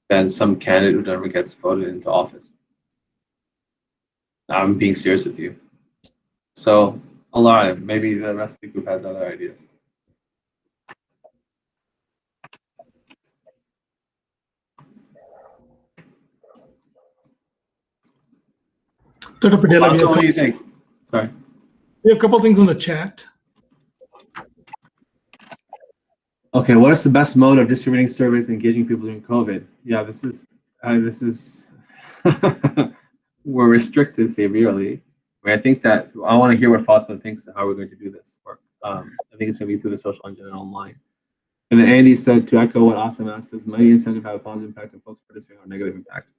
than some candidate who never gets voted into office. I'm being serious with you. So, Allah, maybe the rest of the group has other ideas. Dr. Padilla, What do you think? Sorry. We have a couple things on the chat. Okay, what is the best mode of distributing surveys and engaging people during COVID? Yeah, this is we're restricted severely. I think that I want to hear what Fatima thinks of how we're going to do this work. I think it's going to be through the social engine and online. And then Andy said, to echo what Asim asked, does money incentive have a positive impact on folks participating or negative impact?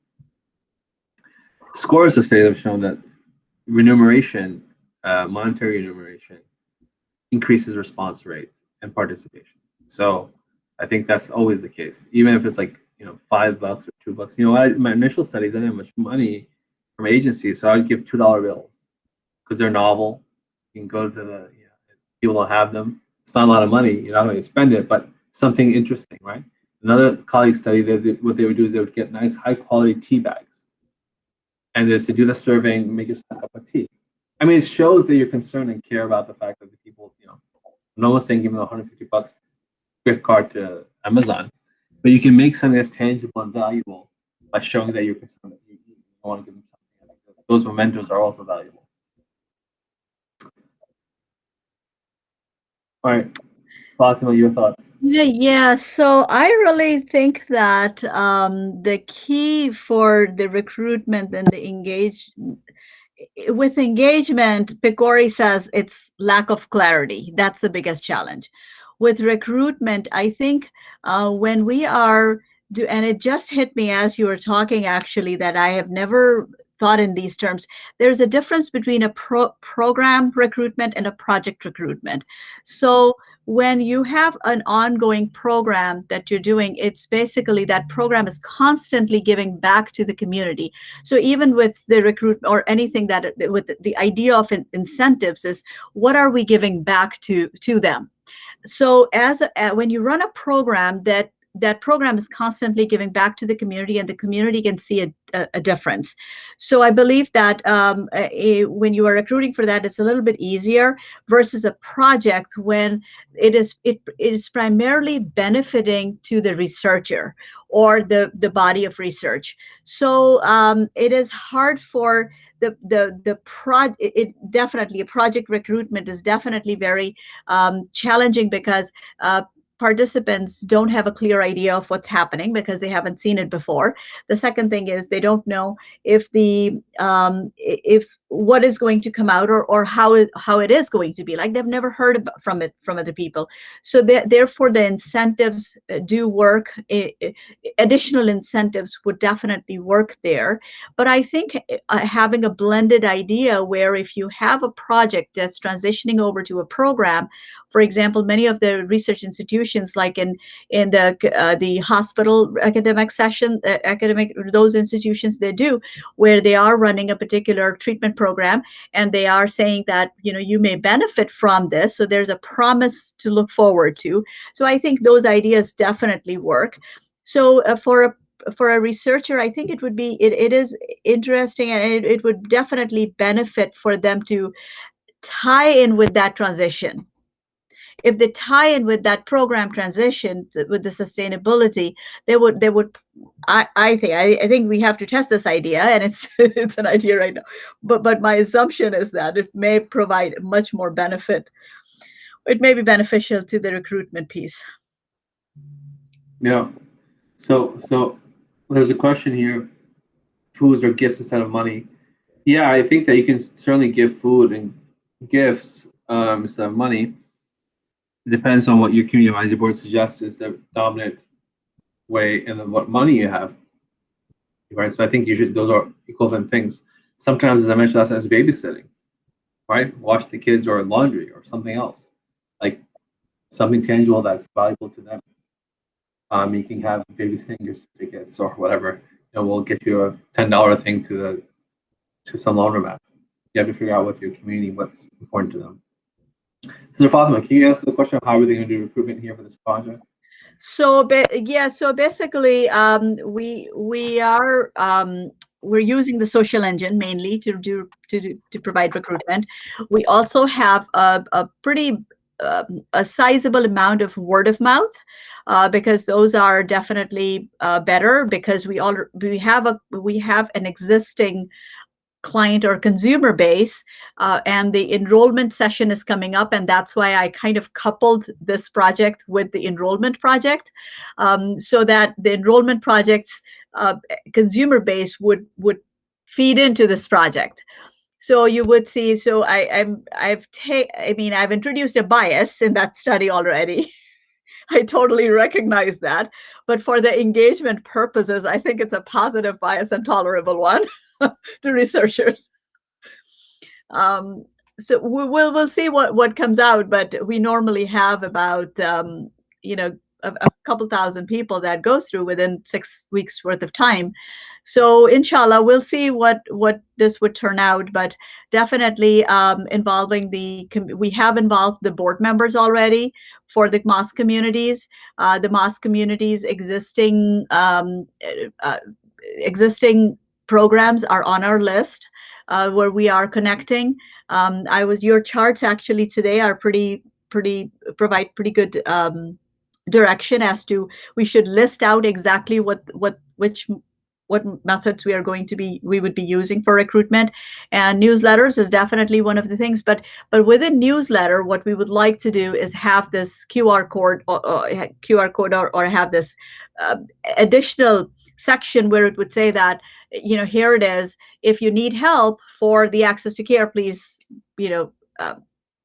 Scores of studies have shown that remuneration, monetary remuneration, increases response rates and participation. So I think that's always the case, even if it's like $5 or $2. My initial studies, I didn't have much money from agencies, so I'd give $2 bills because they're novel. You can go to the people don't have them. It's not a lot of money. You're not going to spend it, but something interesting, right? Another colleague study, what they would do is they would get nice, high quality tea bags, and there's to do the surveying, make yourself a cup of tea. I mean, it shows that you're concerned and care about the fact that the people, no one's saying give them $150 gift card to Amazon, but you can make something that's tangible and valuable by showing that you're concerned that you want to give them something. Those mementos are also valuable. All right, Fatima, your thoughts? Yeah. So I really think that the key for the recruitment and the with engagement, Picori says it's lack of clarity. That's the biggest challenge. With recruitment, I think when we are and it just hit me as you were talking, actually, that I have never thought in these terms. There's a difference between a program recruitment and a project recruitment. So when you have an ongoing program that you're doing, it's basically that program is constantly giving back to the community. So even with the recruitment or anything that with the idea of incentives is, what are we giving back to them? So when you run a program, that program is constantly giving back to the community, and the community can see a difference. So I believe that when you are recruiting for that, it's a little bit easier versus a project when it is primarily benefiting to the researcher or the body of research. So it is hard for it definitely, a project recruitment is definitely very challenging because participants don't have a clear idea of what's happening because they haven't seen it before. The second thing is they don't know if if what is going to come out or how it is going to be. Like, they've never heard from other people. So therefore the incentives do work. Additional incentives would definitely work there. But I think having a blended idea where if you have a project that's transitioning over to a program, for example, many of the research institutions, like in the hospital academic session, those institutions, they do, where they are running a particular treatment program, and they are saying that, you may benefit from this. So there's a promise to look forward to. So I think those ideas definitely work. So for a researcher, I think it is interesting, and it would definitely benefit for them to tie in with that transition. If they tie in with that program transition with the sustainability, they would. I think we have to test this idea, and it's it's an idea right now. But my assumption is that it may provide much more benefit. It may be beneficial to the recruitment piece. Yeah. So there's a question here: foods or gifts instead of money? Yeah, I think that you can certainly give food and gifts instead of money. It depends on what your community advisory board suggests is the dominant way, and then what money you have. Right. So I think those are equivalent things. Sometimes, as I mentioned last time, it's babysitting, right? Watch the kids or laundry or something else, like something tangible that's valuable to them. You can have babysitting certificates or whatever. We'll get you a $10 thing to some laundromat. You have to figure out with your community what's important to them. So Fatima, can you answer the question of how are they going to do recruitment here for this project? So basically, we're using the social engine mainly to provide recruitment. We also have a pretty a sizable amount of word of mouth, because those are definitely better, because we have an existing client or consumer base, and the enrollment session is coming up, and that's why I kind of coupled this project with the enrollment project, so that the enrollment project's consumer base would feed into this project. So you would see. So I've introduced a bias in that study already. I totally recognize that, but for the engagement purposes, I think it's a positive bias and tolerable one to researchers. So we'll see what comes out, but we normally have about a couple thousand people that goes through within 6 weeks worth of time. So inshallah, we'll see what this would turn out, but definitely we have involved the board members already for the mosque communities. The mosque communities existing programs are on our list, where we are connecting. Your charts actually today are provide pretty good direction as to we should list out exactly what methods we would be using for recruitment, and newsletters is definitely one of the things. But within newsletter, what we would like to do is have this QR code or have this additional section where it would say that, here it is. If you need help for the access to care, please,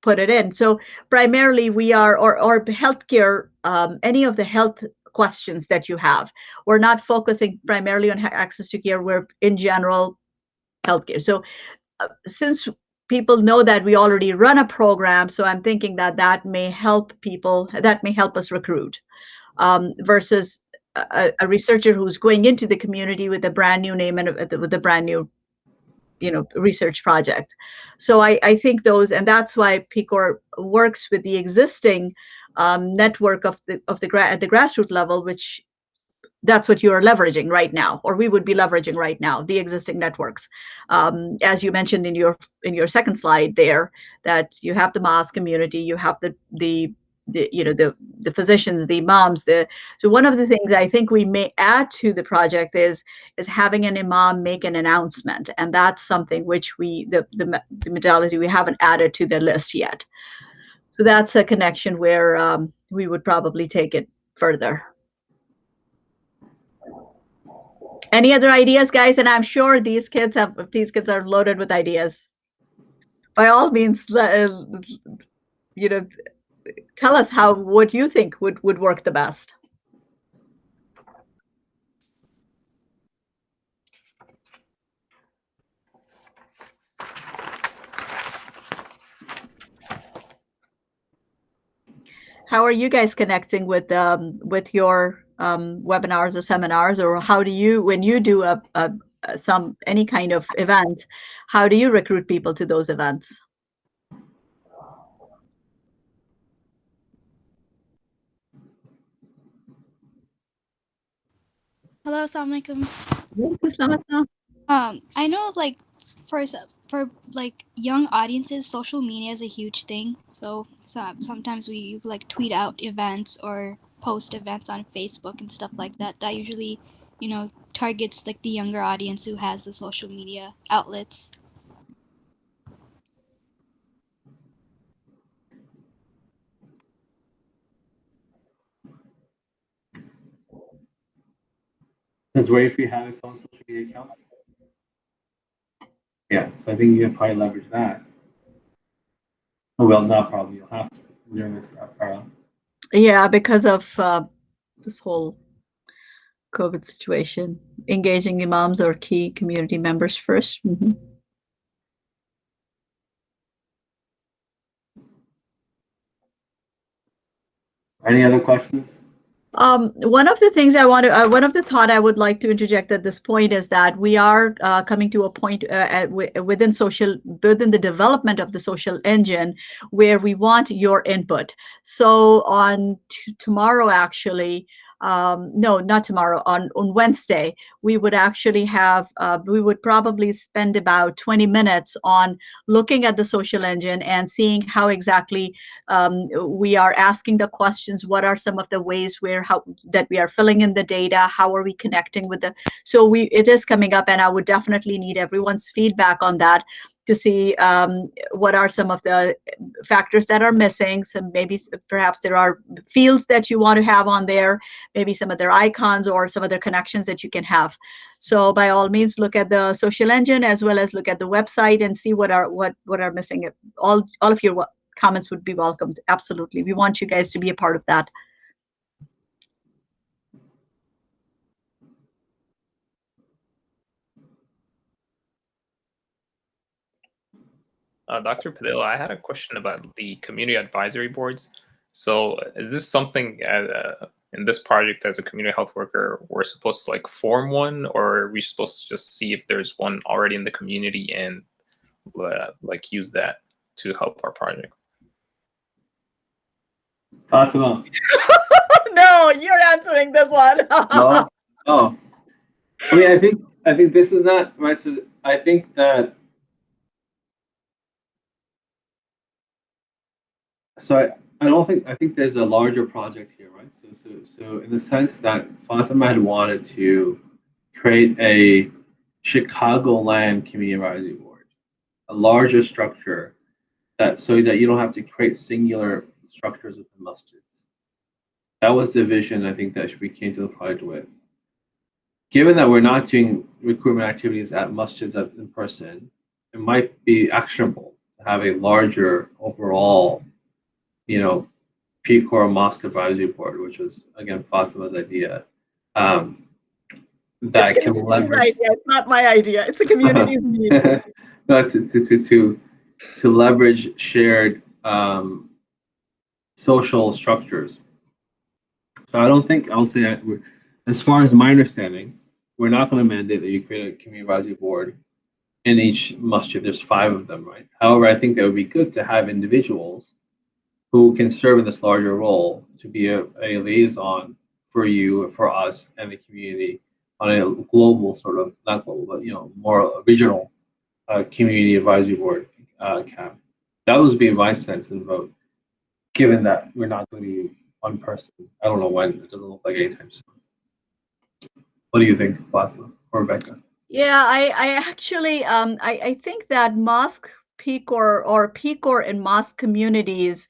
put it in. So primarily we are, or healthcare, any of the health questions that you have. We're not focusing primarily on access to care. We're in general healthcare. So since people know that we already run a program, so I'm thinking that that may help people, that may help us recruit, versus a researcher who's going into the community with a brand new name and with a brand new, research project. So I think those, and that's why PCOR works with the existing network of the at the grassroots level, which that's what you're leveraging right now, or we would be leveraging right now, the existing networks. As you mentioned in your second slide there, that you have the MAS community, you have the physicians, the moms. So one of the things I think we may add to the project is having an imam make an announcement, and that's something which the modality we haven't added to the list yet. So that's a connection where we would probably take it further. Any other ideas, guys? And I'm sure these kids are loaded with ideas. By all means, tell us what you think would work the best. How are you guys connecting with your webinars or seminars, or how do you, when you do any kind of event, how do you recruit people to those events? Hello, assalamu alaikum. I know like for like young audiences, social media is a huge thing. So sometimes we like tweet out events or post events on Facebook and stuff like that. That usually, targets like the younger audience who has the social media outlets. Does Wayfree have its own social media accounts? Yeah, so I think you can probably leverage that. Oh, well, not probably. You'll have to during this era. Yeah, because of this whole COVID situation, engaging imams or key community members first. Mm-hmm. Any other questions? One of the things one of the thought I would like to interject at this point is that we are coming to a point within the development of the social engine where we want your input. So on tomorrow, actually, no, not tomorrow, on Wednesday, we would actually have, we would probably spend about 20 minutes on looking at the social engine and seeing how exactly we are asking the questions. What are some of the ways that we are filling in the data? How are we connecting with so it is coming up, and I would definitely need everyone's feedback on that to see what are some of the factors that are missing. Some perhaps there are fields that you want to have on there, maybe some other icons or some other connections that you can have. So by all means, look at the social engine as well as look at the website and see what are missing. All of your comments would be welcomed. Absolutely. We want you guys to be a part of that. Dr. Padilla, I had a question about the community advisory boards. So is this something in this project as a community health worker, we're supposed to like form one, or are we supposed to just see if there's one already in the community and like use that to help our project? Fatima. No, you're answering this one. No. Oh. I mean, I think this is not my. I think that. So I think there's a larger project here, right? So in the sense that Fatima had wanted to create a Chicagoland community advisory board, a larger structure so that you don't have to create singular structures within masjids. That was the vision I think that we came to the project with. Given that we're not doing recruitment activities at masjids in person, it might be actionable to have a larger overall, PCOR Mosque Advisory Board, which was again Fatima's idea. That can leverage. Idea. It's not my idea. It's a community's need. No, to to leverage shared social structures. So I'll say that as far as my understanding, we're not going to mandate that you create a community advisory board in each masjid. There's 5 of them, right? However, I think that would be good to have individuals who can serve in this larger role to be a liaison for you, for us, and the community on a global sort of, not global, but more regional community advisory board cap. That would be my sense and vote, given that we're not going to be one person. I don't know when. It doesn't look like anytime soon. What do you think, Fatima or Rebecca? Yeah, I actually I think that mosque PCOR or PCOR in mosque communities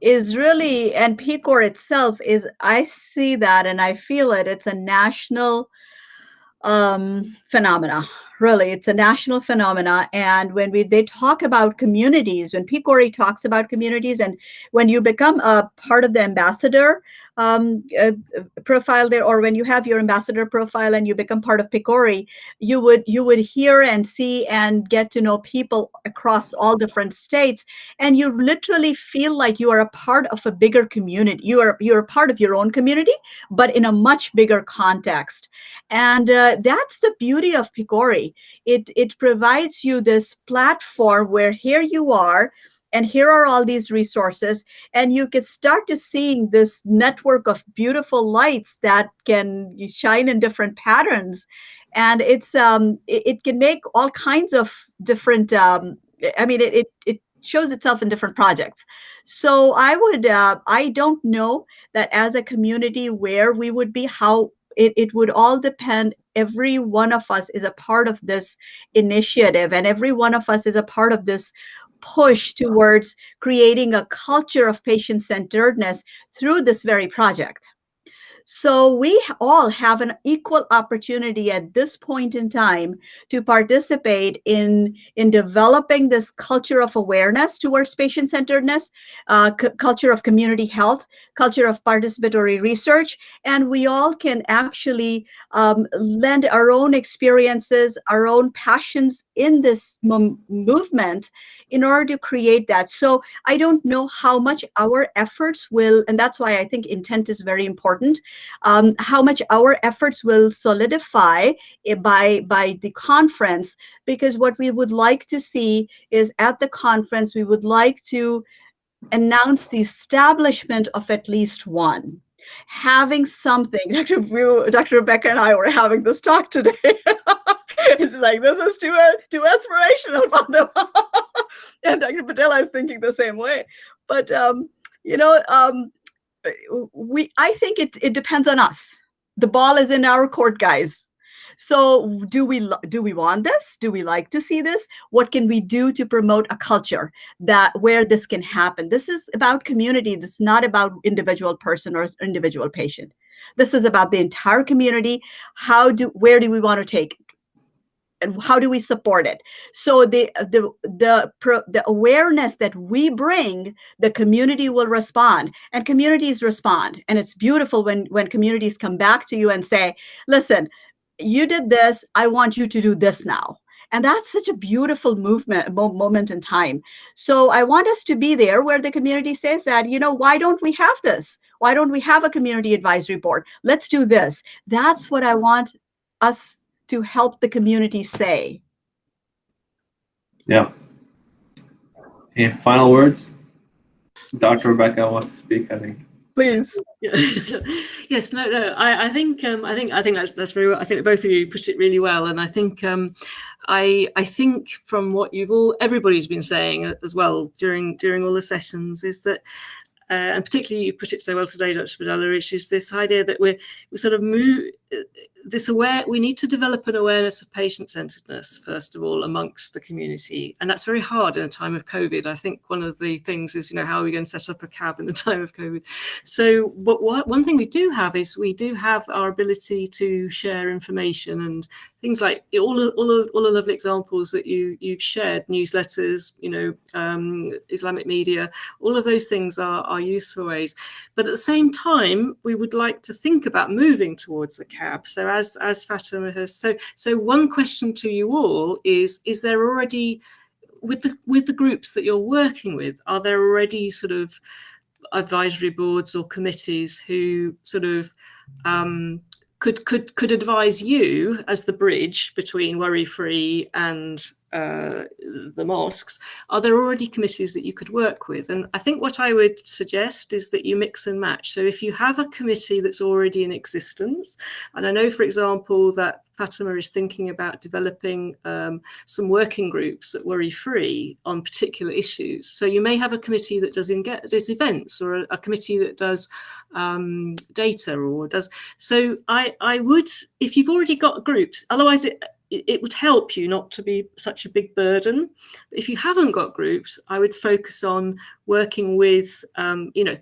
is really, and PCOR itself is, I see that and I feel it. It's a national phenomena. Really, it's a national phenomena. And when they talk about communities, when PCORI talks about communities, and when you become a part of the ambassador profile there, or when you have your ambassador profile and you become part of PCORI, you would hear and see and get to know people across all different states, and you literally feel like you are a part of a bigger community. You're a part of your own community, but in a much bigger context. And that's the beauty of PCORI. It provides you this platform where here you are, and here are all these resources, and you can start to seeing this network of beautiful lights that can shine in different patterns. And it can make all kinds of different, it shows itself in different projects. So I don't know that as a community where we would be, how it would all depend. Every one of us is a part of this initiative, and every one of us is a part of this push towards creating a culture of patient-centeredness through this very project. So we all have an equal opportunity at this point in time to participate in developing this culture of awareness towards patient-centeredness, culture of community health, culture of participatory research, and we all can actually lend our own experiences, our own passions in this movement in order to create that. So I don't know how much our efforts will, and that's why I think intent is very important, how much our efforts will solidify by the conference, because what we would like to see is at the conference, we would like to announce the establishment of at least one. Having something, Dr. Rebecca and I were having this talk today. It's like, this is too aspirational for them. And Dr. Patela is thinking the same way. But, I think it depends on us. The ball is in our court, guys. So do we want this? Do we like to see this? What can we do to promote a culture where this can happen? This is about community. This is not about individual person or individual patient. This is about the entire community. Where do we want to take it? And how do we support it? So the awareness that we bring, the community will respond, and communities respond. And it's beautiful when communities come back to you and say, listen, you did this, I want you to do this now. And that's such a beautiful moment in time. So I want us to be there where the community says that, why don't we have this? Why don't we have a community advisory board? Let's do this. That's what I want us to help the community say. Yeah. Any final words? Dr. Rebecca wants to speak, I think. Please. Yes, no. I think that's very well. I think both of you put it really well, and I think I think from what everybody's been saying as well during all the sessions is that. And particularly, you put it so well today, Dr. Badala, which is this idea that we sort of move we need to develop an awareness of patient-centeredness, first of all, amongst the community. And that's very hard in a time of COVID. I think one of the things is, how are we going to set up a CAB in the time of COVID? So, but one thing we do have is we do have our ability to share information and things like all the lovely examples that you've shared, newsletters, Islamic media, all of those things are useful ways. But at the same time, we would like to think about moving towards the CAB. So as Fatima has, so one question to you all is there already, with the groups that you're working with, are there already sort of advisory boards or committees who sort of could advise you as the bridge between Worry Free and the mosques? Are there already committees that you could work with? And I think what I would suggest is that you mix and match. So if you have a committee that's already in existence, and I know, for example, that Fatima is thinking about developing some working groups at Worry Free on particular issues. So you may have a committee that does events, or a committee that does data, or does. So I would, if you've already got groups, otherwise it would help you not to be such a big burden. If you haven't got groups, I would focus on working with,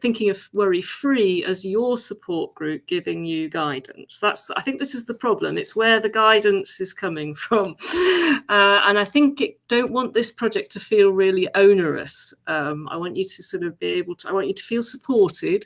thinking of Worry Free as your support group giving you guidance. I think this is the problem. It's where the guidance is coming from. And I think don't want this project to feel really onerous. I want you to sort of be able to, I want you to feel supported.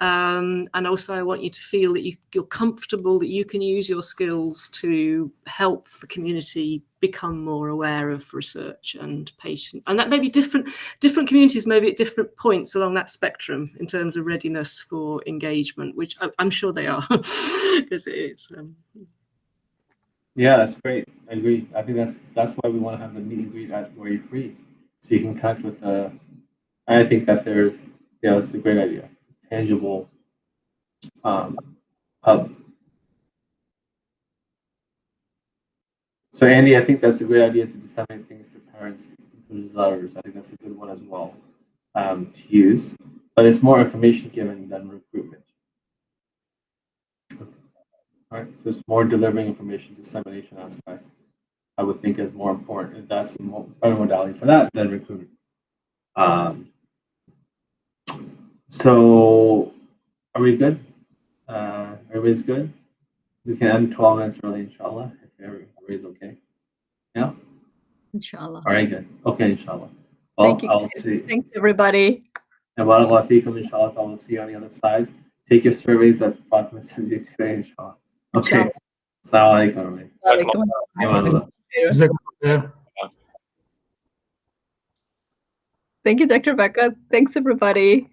And also I want you to feel that you're comfortable, that you can use your skills to help the community become more aware of research and patient. And that may be different communities, maybe at different points along that spectrum in terms of readiness for engagement, which I'm sure they are, because it is. Yeah, that's great. I agree. I think that's why we want to have the meet and greet at Worry Free, so you can connect with the. I think that it's a great idea. Tangible hub. So Andy, I think that's a great idea to disseminate things to parents through newsletters. I think that's a good one as well to use, but it's more information given than recruitment. All right, so it's more delivering information, dissemination aspect. I would think is more important. That's a better modality for that than recruitment. So are we good? Everybody's good? We can end 12 minutes early, inshallah, if everybody's okay. Yeah? Inshallah. All right, good. Okay, inshallah. Well, Thank you. I'll see. Thanks, everybody. And barakallahu feekum, inshallah. I'll see you on the other side. Take your surveys that Fatima sends you today, inshallah. Okay. Assalamu alaikum. Walaikum. Thank you, Dr. Becca. Thanks, everybody.